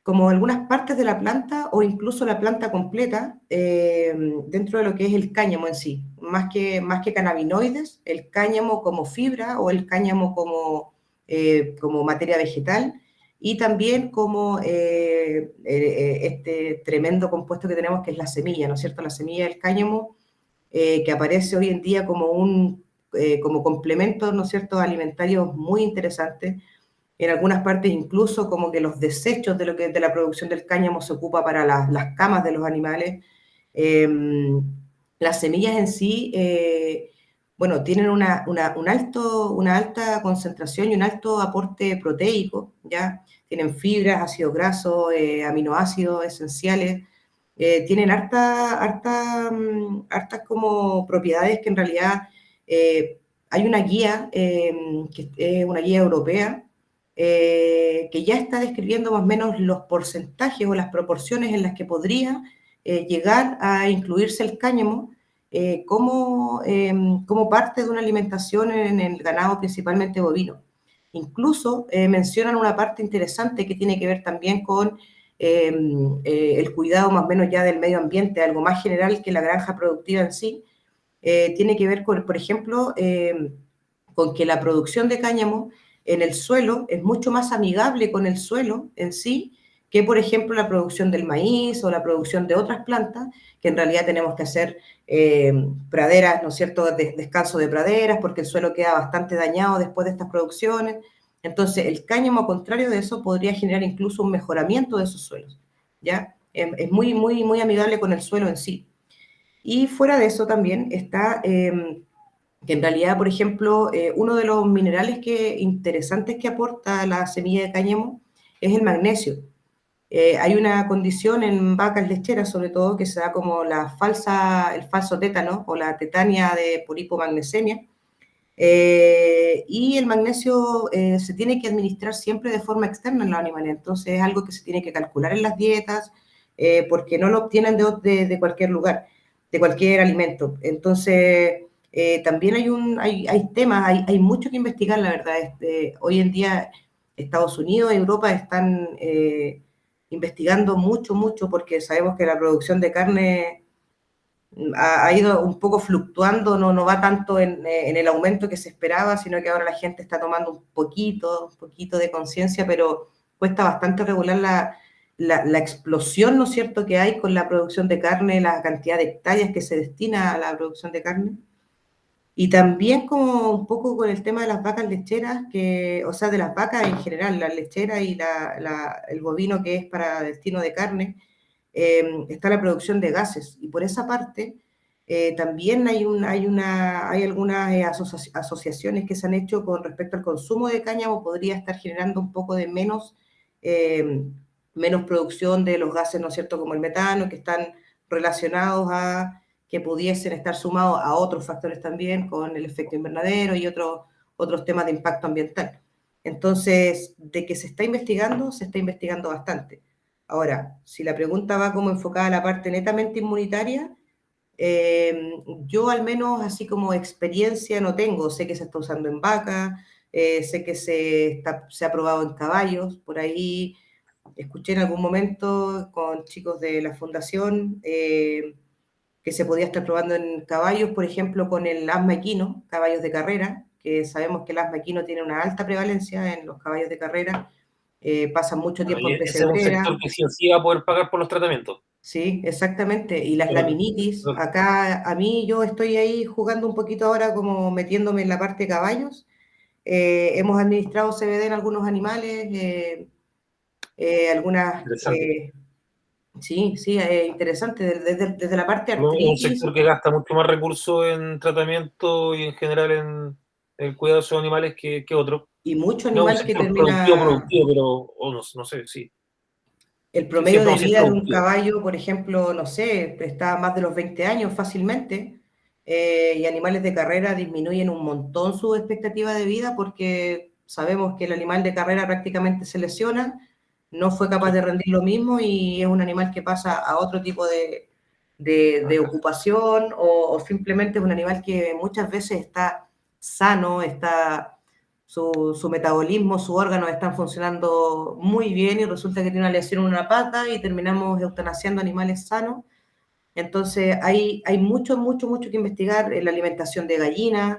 como algunas partes de la planta o incluso la planta completa dentro de lo que es el cáñamo en sí. Más que cannabinoides, el cáñamo como fibra o el cáñamo como materia vegetal, y también como este tremendo compuesto que tenemos que es la semilla, ¿no es cierto? La semilla del cáñamo que aparece hoy en día como complemento, ¿no es cierto?, alimentarios muy interesantes. En algunas partes incluso como que los desechos de la producción del cáñamo se ocupa para las camas de los animales. Las semillas en sí, bueno, tienen una alta concentración y un alto aporte proteico, ¿ya? Tienen fibras, ácidos grasos, aminoácidos esenciales, tienen hartas como propiedades que en realidad hay una guía, que es una guía europea, que ya está describiendo más o menos los porcentajes o las proporciones en las que podría llegar a incluirse el cáñamo como parte de una alimentación en el ganado principalmente bovino. Incluso mencionan una parte interesante que tiene que ver también con el cuidado más o menos ya del medio ambiente, algo más general que la granja productiva en sí. Tiene que ver con, por ejemplo, con que la producción de cáñamo en el suelo es mucho más amigable con el suelo en sí que, por ejemplo, la producción del maíz o la producción de otras plantas, que en realidad tenemos que hacer praderas, ¿no es cierto?, descanso de praderas, porque el suelo queda bastante dañado después de estas producciones. Entonces, el cáñamo, a contrario de eso, podría generar incluso un mejoramiento de esos suelos, ¿ya? Es muy, muy, muy amigable con el suelo en sí. Y fuera de eso también está que en realidad, por ejemplo, uno de los minerales interesantes que aporta la semilla de cáñamo es el magnesio. Hay una condición en vacas lecheras, sobre todo, que se da como el falso tétano o la tetania por hipomagnesemia. Y el magnesio se tiene que administrar siempre de forma externa en los animales, entonces es algo que se tiene que calcular en las dietas, porque no lo obtienen de cualquier lugar, de cualquier alimento. Entonces, también hay temas, hay mucho que investigar, la verdad. Hoy en día Estados Unidos y Europa están investigando mucho, mucho, porque sabemos que la producción de carne ha ido un poco fluctuando, no va tanto en el aumento que se esperaba, sino que ahora la gente está tomando un poquito de conciencia, pero cuesta bastante regular la explosión, ¿no es cierto?, que hay con la producción de carne, la cantidad de hectáreas que se destina a la producción de carne. Y también como un poco con el tema de las vacas lecheras, o sea, de las vacas en general, la lechera y el bovino que es para destino de carne, está la producción de gases. Y por esa parte, también hay algunas asociaciones que se han hecho con respecto al consumo de cáñamo, podría estar generando un poco de menos producción de los gases, ¿no es cierto?, como el metano, que están relacionados a que pudiesen estar sumados a otros factores también, con el efecto invernadero y otros temas de impacto ambiental. Entonces, de que se está investigando bastante. Ahora, si la pregunta va como enfocada a la parte netamente inmunitaria, yo al menos así como experiencia no tengo. Sé que se está usando en vacas, sé que se ha probado en caballos. Por ahí escuché en algún momento con chicos de la fundación que se podía estar probando en caballos, por ejemplo, con el asma equino, caballos de carrera, que sabemos que el asma equino tiene una alta prevalencia en los caballos de carrera, pasan mucho tiempo en Ese es un sector pesebrera. que sí o sí va a poder pagar por los tratamientos. Sí, exactamente. Y las Pero, laminitis, acá a mí yo estoy ahí jugando un poquito ahora como metiéndome en la parte de caballos. Hemos administrado CBD en algunos animales, algunas, interesante. sí, sí, interesante, desde la parte de Es un artritis sector que gasta mucho más recursos en tratamiento y en general en el cuidado de sus animales que otro. y mucho No es un animal que sector termina. productivo, pero o no sé, sí. El Sí, promedio siempre de vamos a ser vida de un productivos. caballo, por ejemplo, no sé, está a más de los 20 años fácilmente, y animales de carrera disminuyen un montón su expectativa de vida porque sabemos que el animal de carrera prácticamente se lesiona, no fue capaz Sí. de rendir lo mismo y es un animal que pasa a otro tipo de ocupación o simplemente es un animal que muchas veces está sano, su metabolismo, sus órganos están funcionando muy bien y resulta que tiene una lesión en una pata y terminamos eutanasiando animales sanos. Entonces hay mucho que investigar en la alimentación de gallinas,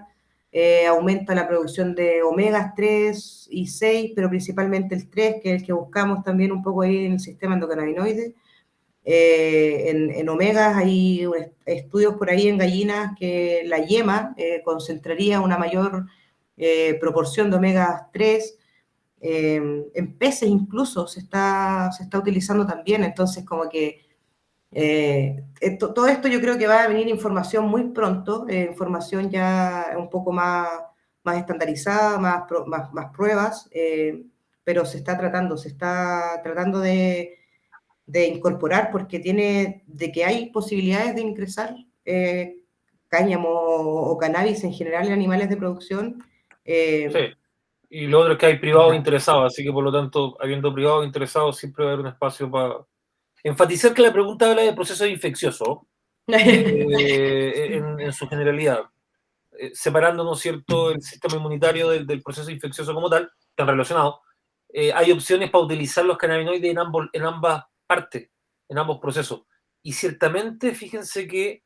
aumenta la producción de omegas 3 y 6, pero principalmente el 3, que es el que buscamos también un poco ahí en el sistema endocannabinoide. En omegas hay estudios por ahí en gallinas que la yema concentraría una mayor proporción de omegas 3. En peces incluso se está utilizando también, entonces como que todo esto yo creo que va a venir información muy pronto, información ya un poco más estandarizada, más pruebas, pero se está tratando de incorporar porque de que hay posibilidades de ingresar cáñamo o cannabis en general en animales de producción. Sí. Y lo otro es que hay privados Ajá. interesados, así que por lo tanto, habiendo privados interesados, siempre va a haber un espacio para enfatizar que la pregunta habla de procesos infecciosos en su generalidad, separando, ¿no es cierto?, el sistema inmunitario del proceso infeccioso como tal, están relacionados. Hay opciones para utilizar los cannabinoides en ambas partes, en ambos procesos. Y ciertamente, fíjense que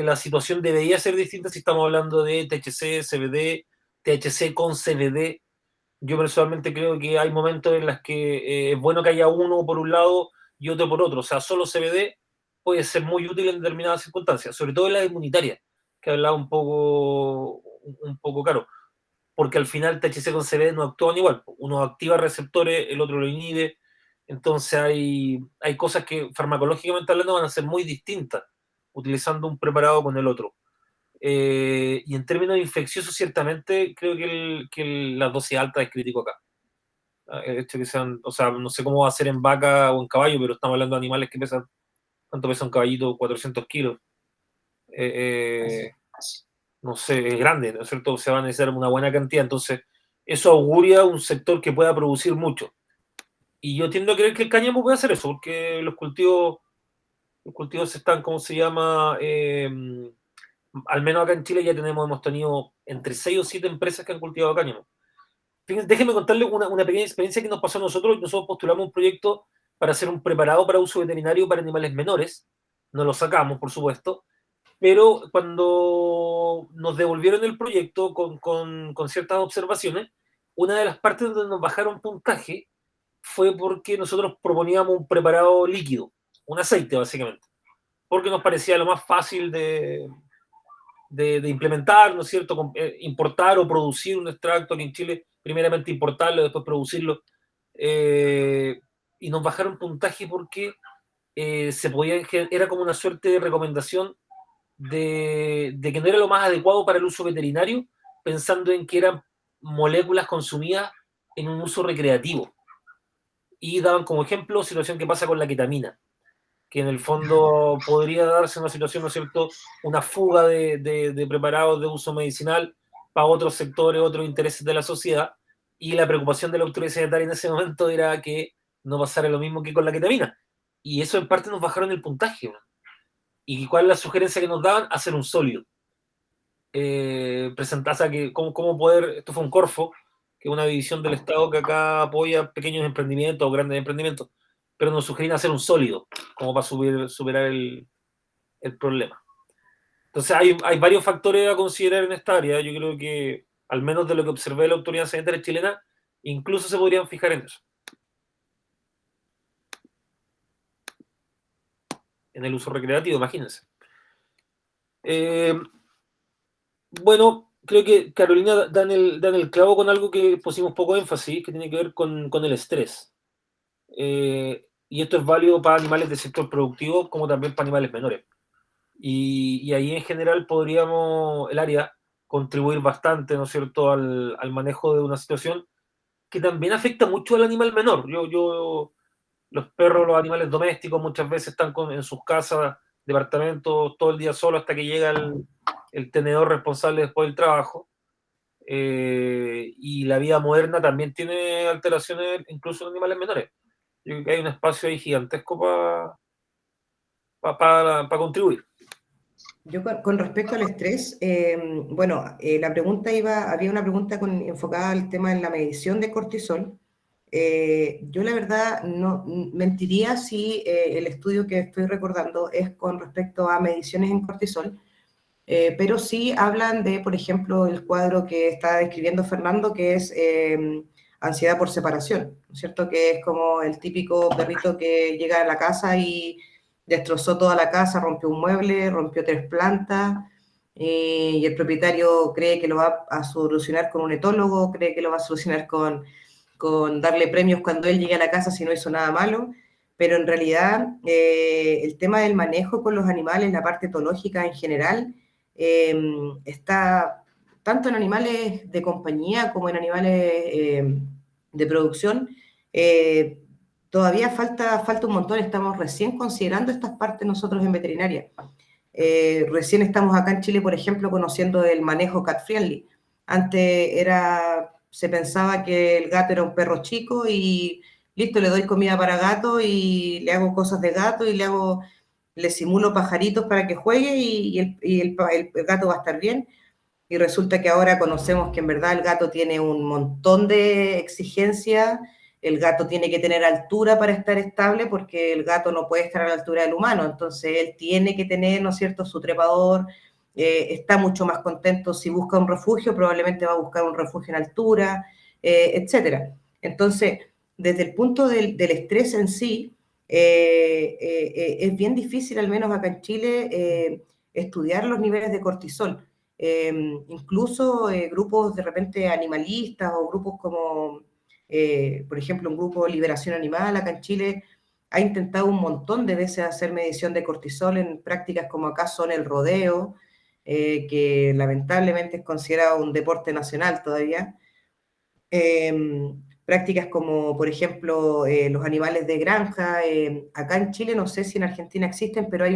la situación debería ser distinta si estamos hablando de THC, CBD, THC con CBD. Yo personalmente creo que hay momentos en los que es bueno que haya uno por un lado y otro por otro. O sea, solo CBD puede ser muy útil en determinadas circunstancias, sobre todo en la inmunitaria, que hablaba un poco caro, porque al final THC con CBD no actúan igual. Uno activa receptores, el otro lo inhibe. Entonces hay cosas que farmacológicamente hablando van a ser muy distintas utilizando un preparado con el otro. Y en términos infecciosos, ciertamente creo que la dosis alta es crítico acá. El hecho que sean, o sea, no sé cómo va a ser en vaca o en caballo, pero estamos hablando de animales que pesan, ¿cuánto pesa un caballito? 400 kilos. No sé, es grande, ¿no es cierto? Se va a necesitar una buena cantidad, entonces eso auguria un sector que pueda producir mucho. Y yo tiendo a creer que el cáñamo puede hacer eso, porque los cultivos están, ¿cómo se llama? Al menos acá en Chile ya hemos tenido entre 6 o 7 empresas que han cultivado cáñamo. Fíjense, déjenme contarles una pequeña experiencia que nos pasó a nosotros. Nosotros postulamos un proyecto para hacer un preparado para uso veterinario para animales menores. No lo sacamos, por supuesto, pero cuando nos devolvieron el proyecto con ciertas observaciones, una de las partes donde nos bajaron puntaje fue porque nosotros proponíamos un preparado líquido, un aceite básicamente, porque nos parecía lo más fácil de implementar, ¿no es cierto? Importar o producir un extracto aquí en Chile, primeramente importarlo, después producirlo. Y nos bajaron puntaje porque era como una suerte de recomendación de que no era lo más adecuado para el uso veterinario, pensando en que eran moléculas consumidas en un uso recreativo. Y daban como ejemplo situación que pasa con la ketamina. que en el fondo podría darse una situación, ¿no es cierto?, una fuga de preparados de uso medicinal para otros sectores, otros intereses de la sociedad, y la preocupación de la autoridad sanitaria en ese momento era que no pasara lo mismo que con la ketamina. Y eso en parte nos bajaron el puntaje, ¿no? ¿Y cuál es la sugerencia que nos daban? Hacer un sólido. Presentar, o sea, que cómo poder, esto fue un Corfo, que es una división del Estado que acá apoya pequeños emprendimientos o grandes emprendimientos, pero nos sugerían hacer un sólido, como para superar el problema. Entonces hay varios factores a considerar en esta área. Yo creo que, al menos de lo que observé de la autoridad sanitaria chilena, incluso se podrían fijar en eso. En el uso recreativo, imagínense. Bueno, creo que Carolina dan el clavo con algo que pusimos poco énfasis, que tiene que ver con el estrés. Y esto es válido para animales de sector productivo como también para animales menores. Y ahí en general podríamos, el área, contribuir bastante, ¿no es cierto?, al manejo de una situación que también afecta mucho al animal menor. Los perros, los animales domésticos muchas veces están en sus casas, departamentos, todo el día solo hasta que llega el tenedor responsable después del trabajo. Y la vida moderna también tiene alteraciones incluso en animales menores. Yo creo que hay un espacio ahí gigantesco para contribuir. Yo con respecto al estrés, bueno, había una pregunta enfocada al tema en la medición de cortisol. Yo la verdad no mentiría si el estudio que estoy recordando es con respecto a mediciones en cortisol, pero sí hablan de, por ejemplo, el cuadro que está describiendo Fernando, que es ansiedad por separación, ¿no es cierto? Que es como el típico perrito que llega a la casa y destrozó toda la casa, rompió un mueble, rompió 3 plantas, y el propietario cree que lo va a solucionar con un etólogo, cree que lo va a solucionar con darle premios cuando él llegue a la casa si no hizo nada malo, pero en realidad el tema del manejo con los animales, la parte etológica en general, está tanto en animales de compañía como en animales de producción, todavía falta un montón, estamos recién considerando estas partes nosotros en veterinaria. Recién estamos acá en Chile, por ejemplo, conociendo el manejo cat friendly. Antes se pensaba que el gato era un perro chico y listo, le doy comida para gato y le hago cosas de gato y le simulo pajaritos para que juegue y el gato va a estar bien. Y resulta que ahora conocemos que en verdad el gato tiene un montón de exigencias, el gato tiene que tener altura para estar estable porque el gato no puede estar a la altura del humano, entonces él tiene que tener, ¿no es cierto?, su trepador, está mucho más contento si busca un refugio, probablemente va a buscar un refugio en altura, etcétera. Entonces, desde el punto del estrés en sí, es bien difícil, al menos acá en Chile, estudiar los niveles de cortisol. Incluso grupos de repente animalistas o grupos como, por ejemplo, un grupo Liberación Animal acá en Chile ha intentado un montón de veces hacer medición de cortisol en prácticas como acá son el rodeo, que lamentablemente es considerado un deporte nacional todavía. Prácticas como, por ejemplo, los animales de granja. Acá en Chile, no sé si en Argentina existen, pero hay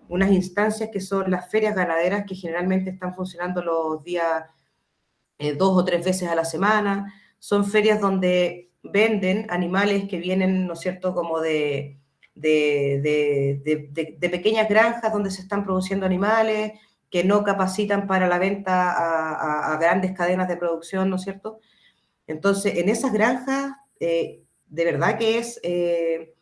unas instancias que son las ferias ganaderas que generalmente están funcionando los días 2 o 3 veces a la semana. Son ferias donde venden animales que vienen, ¿no es cierto?, como de pequeñas granjas donde se están produciendo animales que no capacitan para la venta a grandes cadenas de producción, ¿no es cierto? Entonces, en esas granjas, de verdad que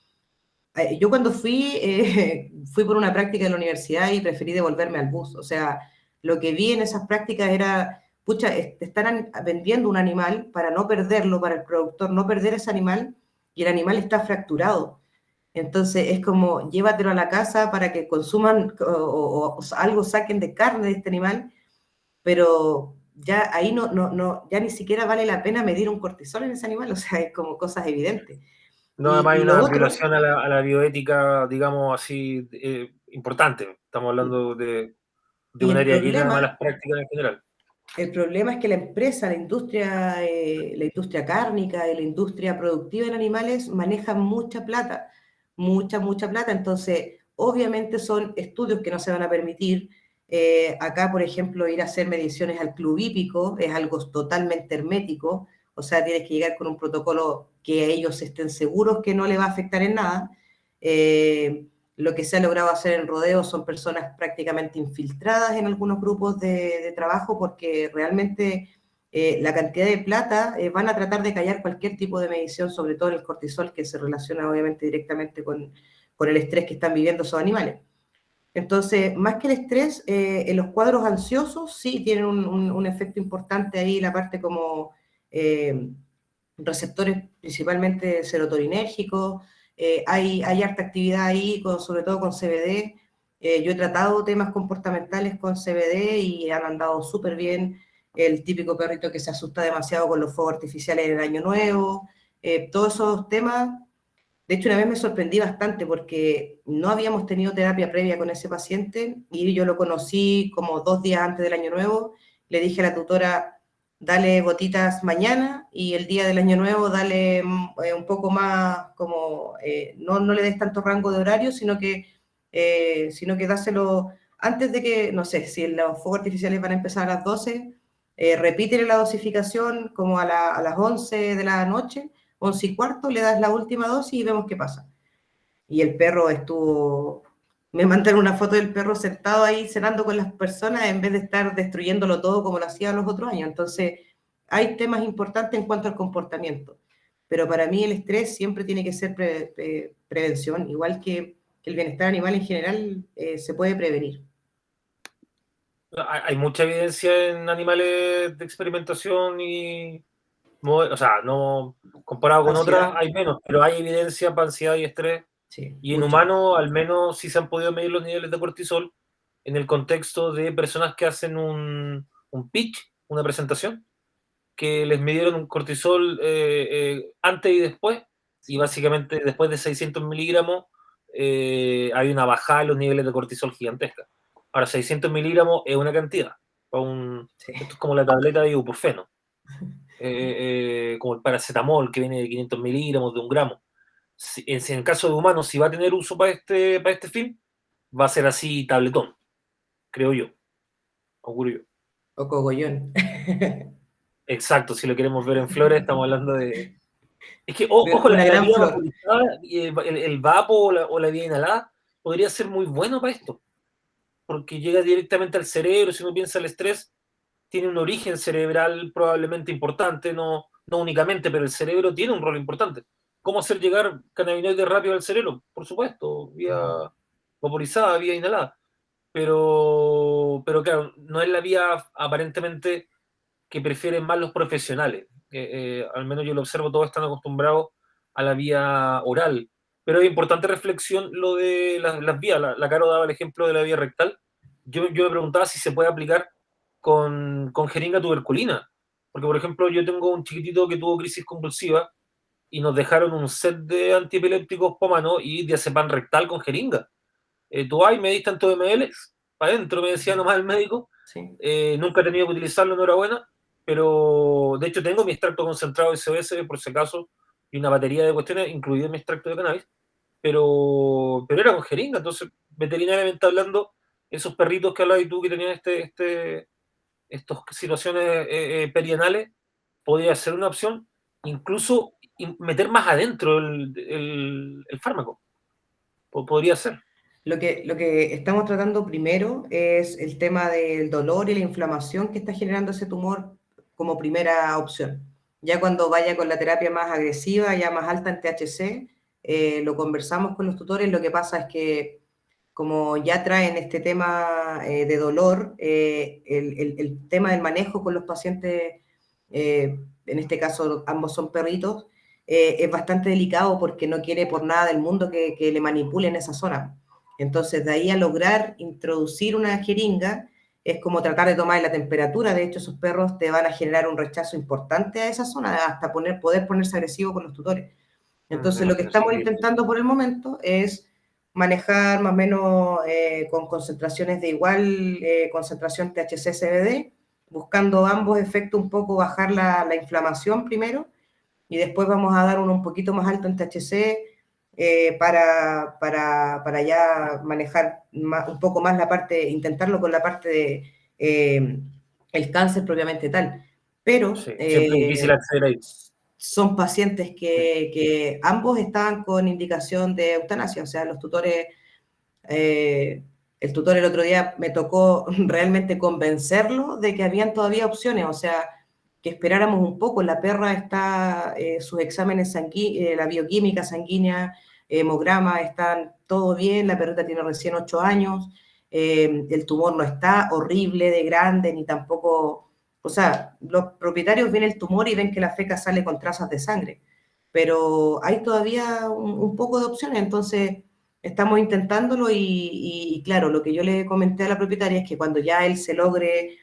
yo cuando fui por una práctica en la universidad y preferí devolverme al bus. O sea, lo que vi en esas prácticas era, pucha, te están vendiendo un animal para no perderlo, para el productor no perder ese animal, y el animal está fracturado. Entonces, es como, llévatelo a la casa para que consuman o algo saquen de carne de este animal, pero ya ahí ya ni siquiera vale la pena medir un cortisol en ese animal, o sea, es como cosas evidentes. No, además hay Y lo una otro, violación a la bioética, digamos así, importante. Estamos hablando de y un área llena de malas prácticas en general. el problema es que la empresa, la industria cárnica y la industria productiva en animales manejan mucha plata, mucha plata, entonces obviamente son estudios que no se van a permitir. Acá, por ejemplo, ir a hacer mediciones al club hípico es algo totalmente hermético, o sea, tienes que llegar con un protocolo que ellos estén seguros que no le va a afectar en nada. Lo que se ha logrado hacer en rodeo son personas prácticamente infiltradas en algunos grupos de trabajo, porque realmente la cantidad de plata van a tratar de callar cualquier tipo de medición, sobre todo el cortisol, que se relaciona obviamente directamente con el estrés que están viviendo esos animales. Entonces, más que el estrés, en los cuadros ansiosos sí tienen un efecto importante ahí, la parte como receptores principalmente serotoninérgicos, hay harta actividad ahí, sobre todo con CBD. Yo he tratado temas comportamentales con CBD y han andado súper bien. El típico perrito que se asusta demasiado con los fuegos artificiales en el Año Nuevo, todos esos temas. De hecho, una vez me sorprendí bastante porque no habíamos tenido terapia previa con ese paciente y yo lo conocí como 2 días antes del Año Nuevo. Le dije a la tutora, dale gotitas mañana y el día del Año Nuevo dale un poco más, como no le des tanto rango de horario, sino que dáselo antes de que, no sé, si los fuegos artificiales van a empezar a las 12, repítele la dosificación como a las 11 de la noche, 11:15, le das la última dosis y vemos qué pasa. Y el perro me mandaron una foto del perro sentado ahí cenando con las personas en vez de estar destruyéndolo todo como lo hacía los otros años. Entonces, hay temas importantes en cuanto al comportamiento. Pero para mí el estrés siempre tiene que ser prevención, igual que el bienestar animal en general se puede prevenir. Hay mucha evidencia en animales de experimentación y, o sea, no comparado con Ansiedad. otras hay menos, pero hay evidencia para ansiedad y estrés. Sí, Y en mucho. humanos, al menos, sí se han podido medir los niveles de cortisol en el contexto de personas que hacen un pitch, una presentación, que les midieron un cortisol antes y después, y básicamente después de 600 miligramos hay una bajada en los niveles de cortisol gigantesca. Ahora, 600 miligramos es una cantidad. Sí. Esto es como la tableta de ibuprofeno, como el paracetamol que viene de 500 miligramos, de 1 gramo. En caso de humanos, si va a tener uso para este fin, va a ser así tabletón, creo yo, auguro yo. O cogollón. Exacto, si lo queremos ver en flores, estamos hablando de... Es que, ojo, Una la gran vía flor. vaporizada, el vapo o la vía inhalada podría ser muy bueno para esto, porque llega directamente al cerebro. Si uno piensa el estrés, tiene un origen cerebral probablemente importante, no únicamente, pero el cerebro tiene un rol importante. ¿Cómo hacer llegar cannabinoides rápido al cerebro? Por supuesto, vía vaporizada, vía inhalada. Pero claro, no es la vía aparentemente que prefieren más los profesionales. Al menos yo lo observo, todos están acostumbrados a la vía oral. Pero es importante reflexión lo de las vías. La Caro daba el ejemplo de la vía rectal. Yo me preguntaba si se puede aplicar con jeringa tuberculina. Porque, por ejemplo, yo tengo un chiquitito que tuvo crisis convulsiva y nos dejaron un set de antiepilépticos para mano y diazepam rectal con jeringa. Tú vas y medís tanto ml para adentro, me decía nomás el médico. Sí. Nunca he tenido que utilizarlo, enhorabuena, pero de hecho tengo mi extracto concentrado de SOS por si acaso y una batería de cuestiones, incluido mi extracto de cannabis, pero era con jeringa. Entonces, veterinariamente hablando, esos perritos que hablabas tú que tenían estas situaciones perianales, podría ser una opción, incluso meter más adentro el fármaco. Podría ser. Lo que estamos tratando primero es el tema del dolor y la inflamación que está generando ese tumor como primera opción. Ya cuando vaya con la terapia más agresiva, ya más alta en THC, lo conversamos con los tutores. Lo que pasa es que como ya traen este tema de dolor, el tema del manejo con los pacientes, en este caso ambos son perritos, es bastante delicado porque no quiere por nada del mundo que le manipulen esa zona. Entonces, de ahí a lograr introducir una jeringa, es como tratar de tomar la temperatura. De hecho, esos perros te van a generar un rechazo importante a esa zona, hasta poder ponerse agresivo con los tutores. Entonces, lo que estamos intentando por el momento es manejar más o menos con concentraciones de igual concentración THC-CBD, buscando ambos efectos, un poco bajar la inflamación primero, y después vamos a dar uno un poquito más alto en THC, para ya manejar un poco más la parte, intentarlo con la parte de el cáncer propiamente tal. Pero Sí, siempre es difícil acceder ahí. son pacientes que ambos estaban con indicación de eutanasia, o sea, los tutores, el tutor el otro día me tocó realmente convencerlo de que habían todavía opciones, o sea, que esperáramos un poco. La perra está, sus exámenes la bioquímica sanguínea, hemograma, están todo bien, la perrita tiene recién 8 años, el tumor no está horrible de grande, ni tampoco, o sea, los propietarios ven el tumor y ven que la feca sale con trazas de sangre, pero hay todavía un poco de opciones, entonces estamos intentándolo y claro, lo que yo le comenté a la propietaria es que cuando ya él se logre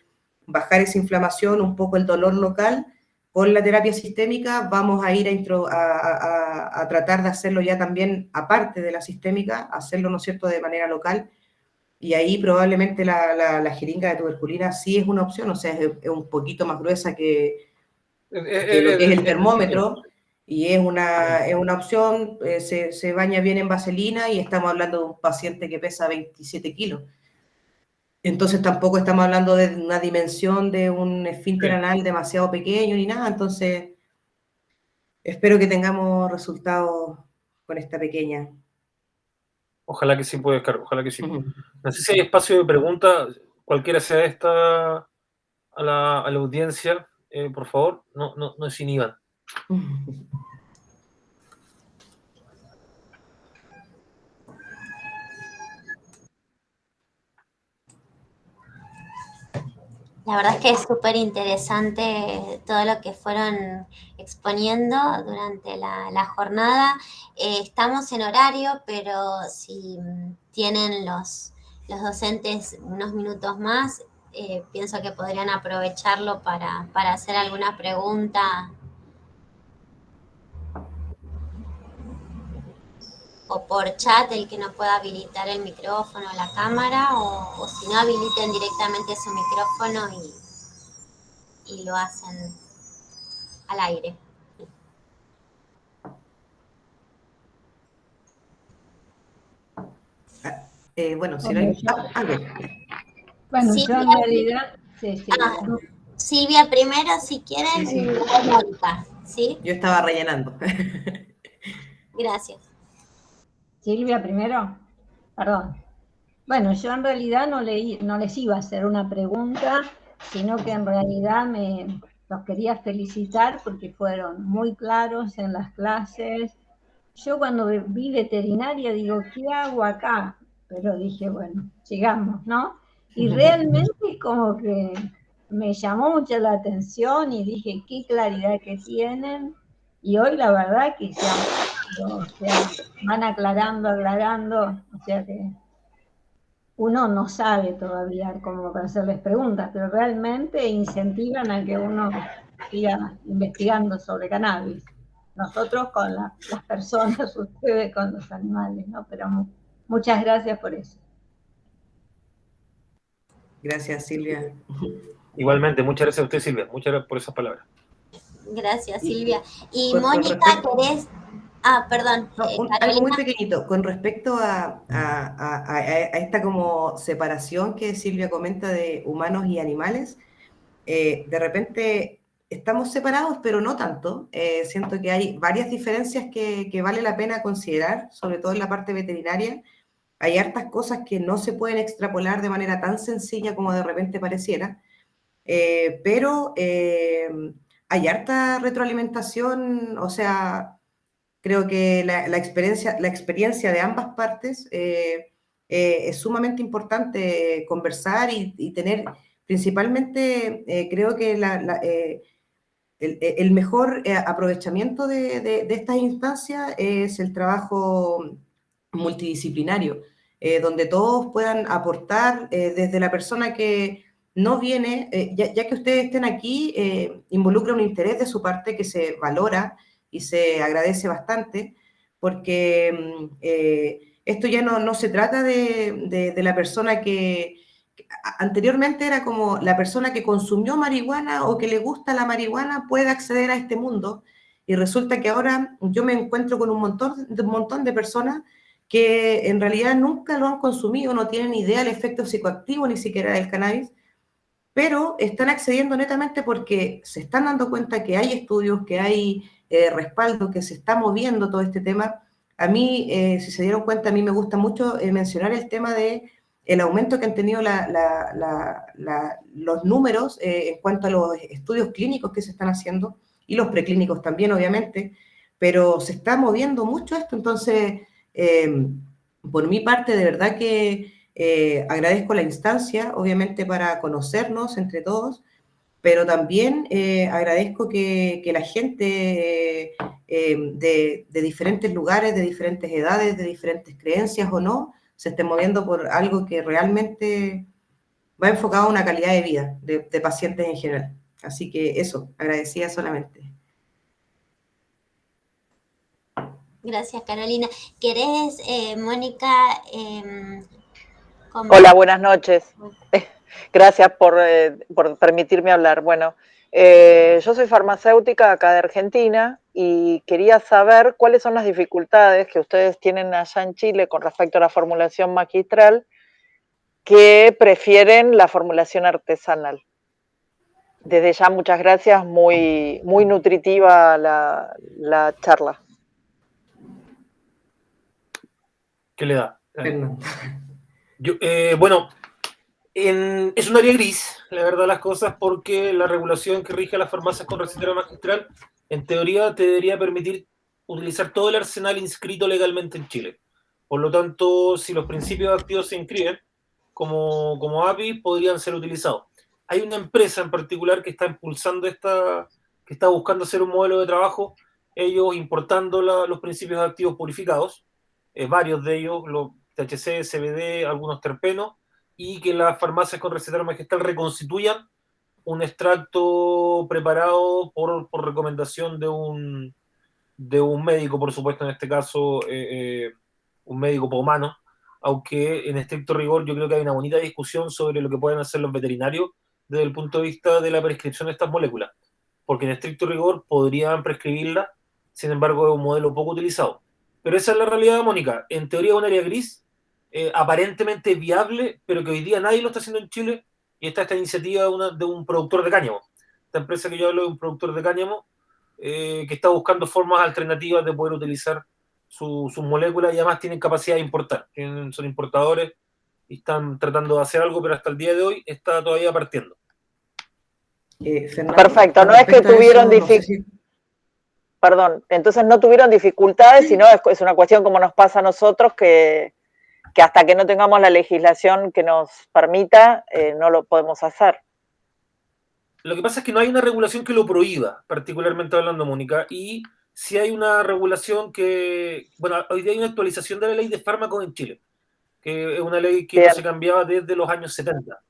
bajar esa inflamación, un poco el dolor local, con la terapia sistémica vamos a ir a tratar de hacerlo ya también, aparte de la sistémica, hacerlo, ¿no es cierto?, de manera local, y ahí probablemente la jeringa de tuberculina sí es una opción, o sea, es un poquito más gruesa que lo que es el termómetro, y es una opción, se baña bien en vaselina, y estamos hablando de un paciente que pesa 27 kilos. Entonces tampoco estamos hablando de una dimensión de un esfínter anal demasiado pequeño ni nada, entonces espero que tengamos resultados con esta pequeña. Ojalá que sí pueda, Carlos, ojalá que sí. No sé si hay espacio de preguntas, cualquiera sea esta a la audiencia, por favor, no se inhiban. La verdad es que es súper interesante todo lo que fueron exponiendo durante la jornada. Estamos en horario, pero si tienen los docentes unos minutos más, pienso que podrían aprovecharlo para hacer alguna pregunta o por chat, el que no pueda habilitar el micrófono o la cámara, o si no, habiliten directamente su micrófono y lo hacen al aire. Bueno, si no hay... Bueno, Silvia, yo en realidad... Sí, Silvia primero, si quieren, Sí. y luego Mónica, ¿sí? Yo estaba rellenando. Gracias. Silvia primero, perdón. Bueno, yo en realidad no les iba a hacer una pregunta, sino que en realidad los quería felicitar porque fueron muy claros en las clases. Yo cuando vi veterinaria digo, ¿qué hago acá? Pero dije, bueno, sigamos, ¿no? Y realmente como que me llamó mucho la atención y dije, qué claridad que tienen. Y hoy la verdad que van aclarando, o sea que uno no sabe todavía cómo hacerles preguntas, pero realmente incentivan a que uno siga investigando sobre cannabis. Nosotros con las personas, ustedes con los animales, ¿no? Pero muchas gracias por eso. Gracias, Silvia. Igualmente, muchas gracias a usted, Silvia. Muchas gracias por esas palabras. Gracias, Silvia. Y con Mónica, respecto... ¿querés? Ah, perdón. No, algo muy pequeñito, con respecto a esta como separación que Silvia comenta de humanos y animales, de repente estamos separados, pero no tanto. Siento que hay varias diferencias que vale la pena considerar, sobre todo en la parte veterinaria. Hay hartas cosas que no se pueden extrapolar de manera tan sencilla como de repente pareciera, pero hay harta retroalimentación, o sea, creo que la experiencia de ambas partes es sumamente importante conversar y tener, principalmente, creo que el mejor aprovechamiento de estas instancias es el trabajo multidisciplinario, donde todos puedan aportar desde la persona que no viene, ya que ustedes estén aquí, involucra un interés de su parte que se valora y se agradece bastante, porque esto ya no se trata de la persona que anteriormente era como la persona que consumió marihuana o que le gusta la marihuana puede acceder a este mundo, y resulta que ahora yo me encuentro con un montón de personas que en realidad nunca lo han consumido, no tienen idea del efecto psicoactivo ni siquiera del cannabis, pero están accediendo netamente porque se están dando cuenta que hay estudios, que hay respaldo, que se está moviendo todo este tema. A mí, si se dieron cuenta, a mí me gusta mucho mencionar el tema de el aumento que han tenido los números en cuanto a los estudios clínicos que se están haciendo, y los preclínicos también, obviamente, pero se está moviendo mucho esto, entonces, por mi parte, de verdad que agradezco la instancia, obviamente, para conocernos entre todos, pero también agradezco que la gente de diferentes lugares, de diferentes edades, de diferentes creencias o no, se esté moviendo por algo que realmente va enfocado a una calidad de vida de pacientes en general. Así que eso, agradecida solamente. Gracias, Carolina. ¿Querés, Mónica? Hola, buenas noches. Gracias por permitirme hablar. Bueno, yo soy farmacéutica acá de Argentina y quería saber cuáles son las dificultades que ustedes tienen allá en Chile con respecto a la formulación magistral, que prefieren la formulación artesanal. Desde ya, muchas gracias, muy nutritiva la charla. ¿Qué le da? Bueno, es un área gris, la verdad, las cosas, porque la regulación que rige a las farmacias con recetario magistral, en teoría, te debería permitir utilizar todo el arsenal inscrito legalmente en Chile. Por lo tanto, si los principios activos se inscriben como API, podrían ser utilizados. Hay una empresa en particular que está impulsando que está buscando hacer un modelo de trabajo, ellos importando los principios activos purificados, varios de ellos, los THC, CBD, algunos terpenos, y que las farmacias con recetario magistral reconstituyan un extracto preparado por recomendación de un médico, por supuesto, en este caso un médico humano, aunque en estricto rigor yo creo que hay una bonita discusión sobre lo que pueden hacer los veterinarios desde el punto de vista de la prescripción de estas moléculas, porque en estricto rigor podrían prescribirla, sin embargo es un modelo poco utilizado. Pero esa es la realidad, Mónica. En teoría es un área gris, aparentemente viable, pero que hoy día nadie lo está haciendo en Chile, y está esta iniciativa de un productor de cáñamo. Esta empresa que yo hablo de un productor de cáñamo que está buscando formas alternativas de poder utilizar sus moléculas, y además tienen capacidad de importar. Son importadores y están tratando de hacer algo, pero hasta el día de hoy está todavía partiendo. Fernando, perfecto, no es que tuvieron dificultades. Perdón, entonces no tuvieron dificultades, sino es una cuestión como nos pasa a nosotros, que hasta que no tengamos la legislación que nos permita, no lo podemos hacer. Lo que pasa es que no hay una regulación que lo prohíba, particularmente hablando, Mónica, y sí hay una regulación que, bueno, hoy día hay una actualización de la ley de fármacos en Chile, que es una ley que no se cambiaba desde los años 70,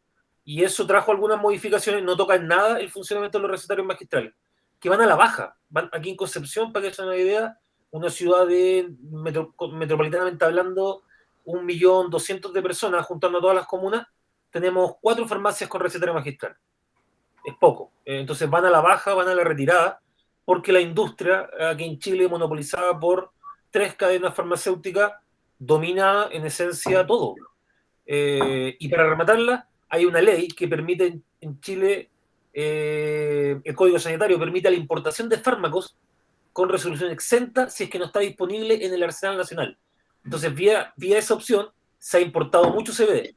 y eso trajo algunas modificaciones, no toca en nada el funcionamiento de los recetarios magistrales, que van a la baja. Van aquí en Concepción, para que se den una idea, una ciudad metropolitanamente hablando, 1.200.000 personas, juntando a todas las comunas, tenemos 4 farmacias con recetario magistral. Es poco. Entonces van a la baja, van a la retirada, porque la industria aquí en Chile, monopolizada por 3 cadenas farmacéuticas, domina en esencia todo. Y para rematarla, hay una ley que permite en Chile, el Código Sanitario permite la importación de fármacos con resolución exenta si es que no está disponible en el arsenal nacional. Entonces, vía esa opción, se ha importado mucho CBD,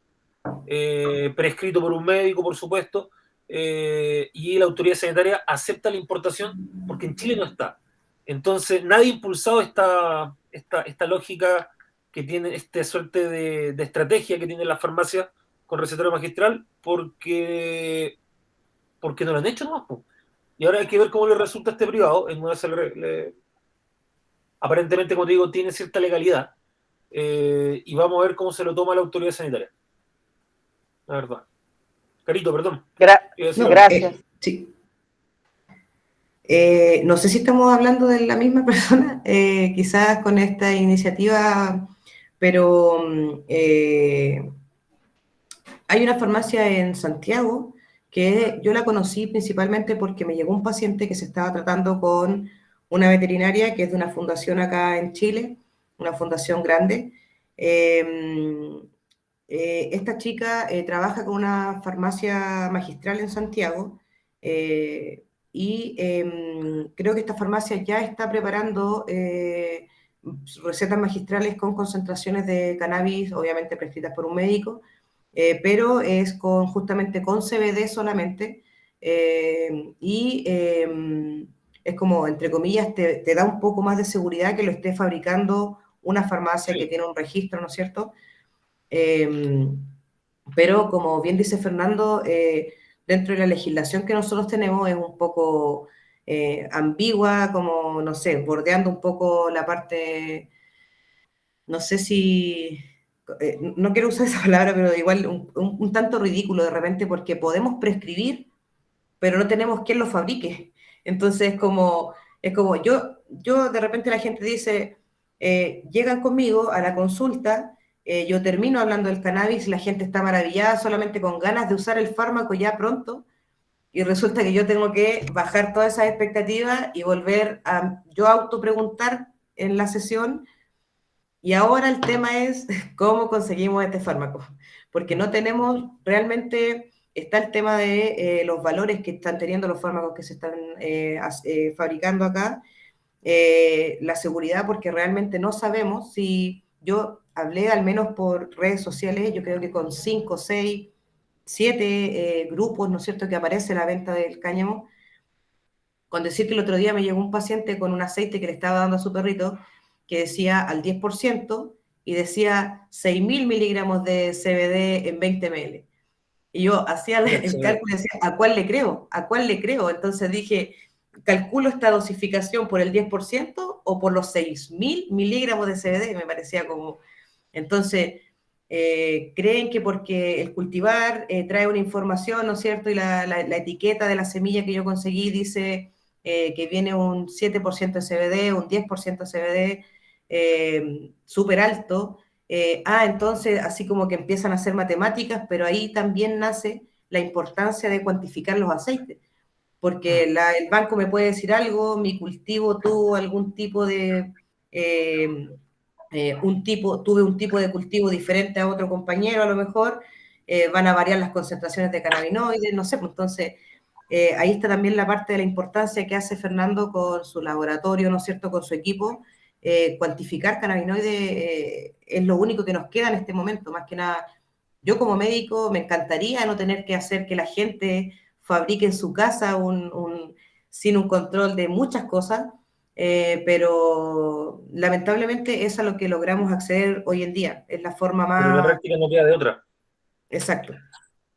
prescrito por un médico, por supuesto, y la autoridad sanitaria acepta la importación porque en Chile no está. Entonces, nadie ha impulsado esta lógica que tiene, esta suerte de estrategia que tienen las farmacias con recetario magistral, porque no lo han hecho nomás. Y ahora hay que ver cómo le resulta a este privado. En una aparentemente, como te digo, tiene cierta legalidad, y vamos a ver cómo se lo toma la autoridad sanitaria. La verdad. Carito, perdón. Gracias. Sí. No sé si estamos hablando de la misma persona, quizás con esta iniciativa, pero hay una farmacia en Santiago que yo la conocí principalmente porque me llegó un paciente que se estaba tratando con una veterinaria que es de una fundación acá en Chile, una fundación grande. Esta chica trabaja con una farmacia magistral en Santiago y creo que esta farmacia ya está preparando recetas magistrales con concentraciones de cannabis, obviamente prescritas por un médico, pero es justamente con CBD solamente y es como, entre comillas, te da un poco más de seguridad que lo esté fabricando una farmacia que tiene un registro, ¿no es cierto? Pero como bien dice Fernando, dentro de la legislación que nosotros tenemos es un poco ambigua, como, no sé, bordeando un poco la parte, no sé si, no quiero usar esa palabra, pero igual un tanto ridículo de repente, porque podemos prescribir, pero no tenemos quien lo fabrique. Entonces, es como yo de repente la gente dice, llegan conmigo a la consulta, yo termino hablando del cannabis, la gente está maravillada solamente con ganas de usar el fármaco ya pronto, y resulta que yo tengo que bajar todas esas expectativas y volver a yo autopreguntar en la sesión, y ahora el tema es cómo conseguimos este fármaco, porque no tenemos realmente, está el tema de los valores que están teniendo los fármacos que se están fabricando acá, la seguridad, porque realmente no sabemos si yo hablé al menos por redes sociales, yo creo que con 5, 6, 7 grupos, ¿no es cierto?, que aparece la venta del cáñamo, con decir que el otro día me llegó un paciente con un aceite que le estaba dando a su perrito, que decía al 10% y decía 6.000 miligramos de CBD en 20 ml. Y yo hacía el cálculo y decía, ¿a cuál le creo? ¿A cuál le creo? Entonces dije, ¿calculo esta dosificación por el 10% o por los 6.000 miligramos de CBD? Me parecía como... Entonces, creen que porque el cultivar trae una información, ¿no es cierto? Y la etiqueta de la semilla que yo conseguí dice que viene un 7% de CBD, un 10% de CBD, súper alto. Entonces, así como que empiezan a hacer matemáticas, pero ahí también nace la importancia de cuantificar los aceites, porque el banco me puede decir algo, mi cultivo tuvo algún tipo de... tuve un tipo de cultivo diferente a otro compañero, a lo mejor, van a variar las concentraciones de cannabinoides, no sé, pues entonces ahí está también la parte de la importancia que hace Fernando con su laboratorio, ¿no es cierto?, con su equipo. Cuantificar cannabinoides es lo único que nos queda en este momento, más que nada. Yo como médico me encantaría no tener que hacer que la gente fabrique en su casa sin un control de muchas cosas, pero lamentablemente es a lo que logramos acceder hoy en día, es la forma Pero en la más... práctica no queda de otra. Exacto.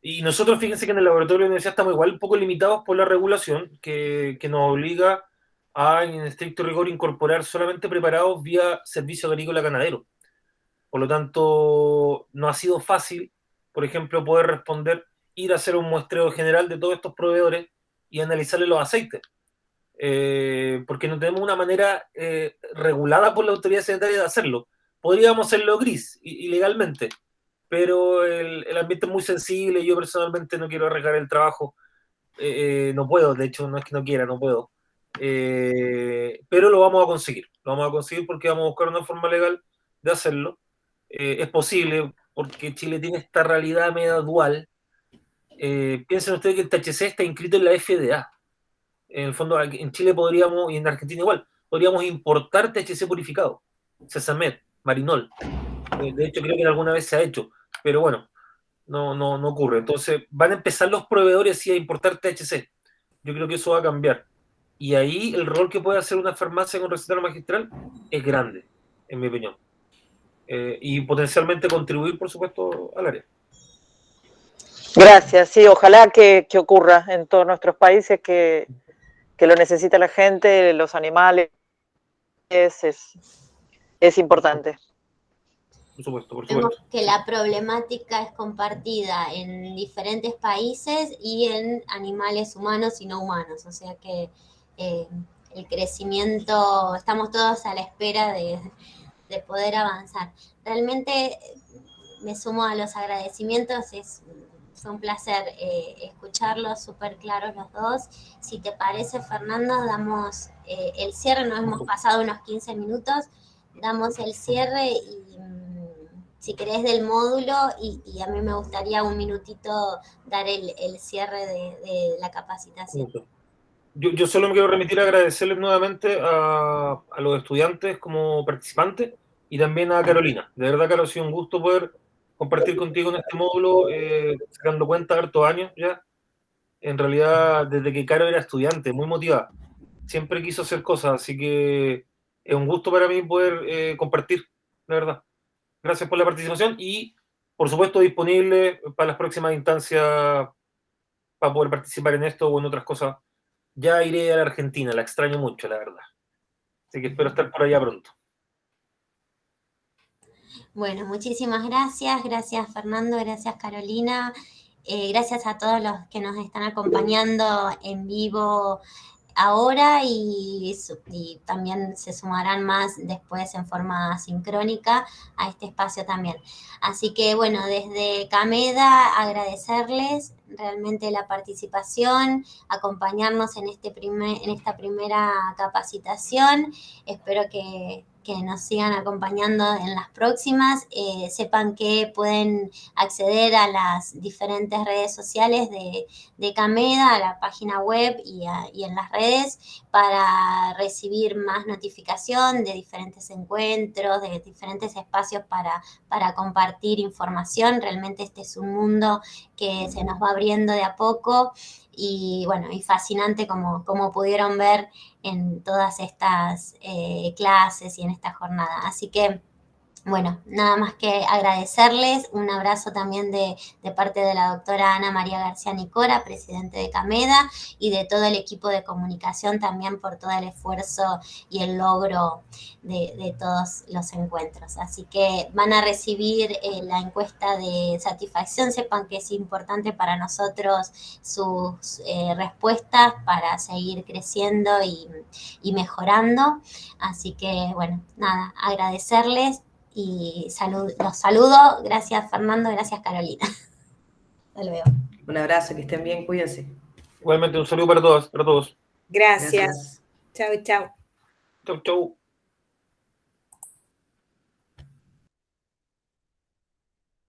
Y nosotros, fíjense que en el laboratorio de la universidad estamos igual un poco limitados por la regulación que nos obliga a, en estricto rigor, incorporar solamente preparados vía servicio agrícola ganadero. Por lo tanto, no ha sido fácil, por ejemplo, poder responder, ir a hacer un muestreo general de todos estos proveedores y analizarle los aceites. Porque no tenemos una manera regulada por la autoridad sanitaria de hacerlo. Podríamos hacerlo gris y legalmente, pero el ambiente es muy sensible y yo personalmente no quiero arriesgar el trabajo. No puedo, de hecho, no es que no quiera, no puedo. Pero lo vamos a conseguir porque vamos a buscar una forma legal de hacerlo. Es posible porque Chile tiene esta realidad media dual. Piensen ustedes que el THC está inscrito en la FDA. En el fondo, en Chile podríamos, y en Argentina igual, podríamos importar THC purificado, Cesamed, Marinol. De hecho, creo que alguna vez se ha hecho, pero bueno, no ocurre. Entonces, van a empezar los proveedores sí a importar THC. Yo creo que eso va a cambiar. Y ahí el rol que puede hacer una farmacia con recetario magistral es grande, en mi opinión. Y potencialmente contribuir, por supuesto, al área. Gracias, sí, ojalá que ocurra en todos nuestros países, que lo necesita la gente, los animales, es importante. Por supuesto, por Vemos supuesto. que la problemática es compartida en diferentes países y en animales humanos y no humanos, o sea que el crecimiento, estamos todos a la espera de poder avanzar. Realmente me sumo a los agradecimientos, es fue un placer escucharlos, súper claros los dos. Si te parece, Fernando, damos el cierre, nos hemos pasado unos 15 minutos, damos el cierre y si querés del módulo, y a mí me gustaría un minutito dar el cierre de la capacitación. Yo solo me quiero remitir a agradecerles nuevamente a los estudiantes como participantes y también a Carolina. De verdad, Carol, ha sido un gusto poder compartir contigo en este módulo, sacando cuenta de hartos años ya. En realidad, desde que Caro era estudiante, muy motivada, siempre quiso hacer cosas, así que es un gusto para mí poder compartir, la verdad. Gracias por la participación y, por supuesto, disponible para las próximas instancias para poder participar en esto o en otras cosas. Ya iré a la Argentina, la extraño mucho, la verdad. Así que espero estar por allá pronto. Bueno, muchísimas gracias. Gracias, Fernando. Gracias, Carolina. Gracias a todos los que nos están acompañando en vivo ahora y también se sumarán más después en forma sincrónica a este espacio también. Así que bueno, desde Cameda agradecerles realmente la participación, acompañarnos en esta primera capacitación. Espero que nos sigan acompañando en las próximas. Sepan que pueden acceder a las diferentes redes sociales de Cameda, a la página web y en las redes para recibir más notificación de diferentes encuentros, de diferentes espacios para compartir información. Realmente este es un mundo que se nos va abriendo de a poco y bueno, y fascinante como pudieron ver en todas estas clases y en esta jornada. Así que, bueno, nada más que agradecerles, un abrazo también de parte de la doctora Ana María García Nicora, presidente de Cameda, y de todo el equipo de comunicación también por todo el esfuerzo y el logro de todos los encuentros. Así que van a recibir la encuesta de satisfacción, sepan que es importante para nosotros sus respuestas para seguir creciendo y mejorando. Así que, bueno, nada, agradecerles. Y los saludo. Gracias, Fernando. Gracias, Carolina. Hasta luego. Un abrazo, que estén bien, cuídense. Igualmente, un saludo para todos. Gracias. Chau, chau. Chau, chau.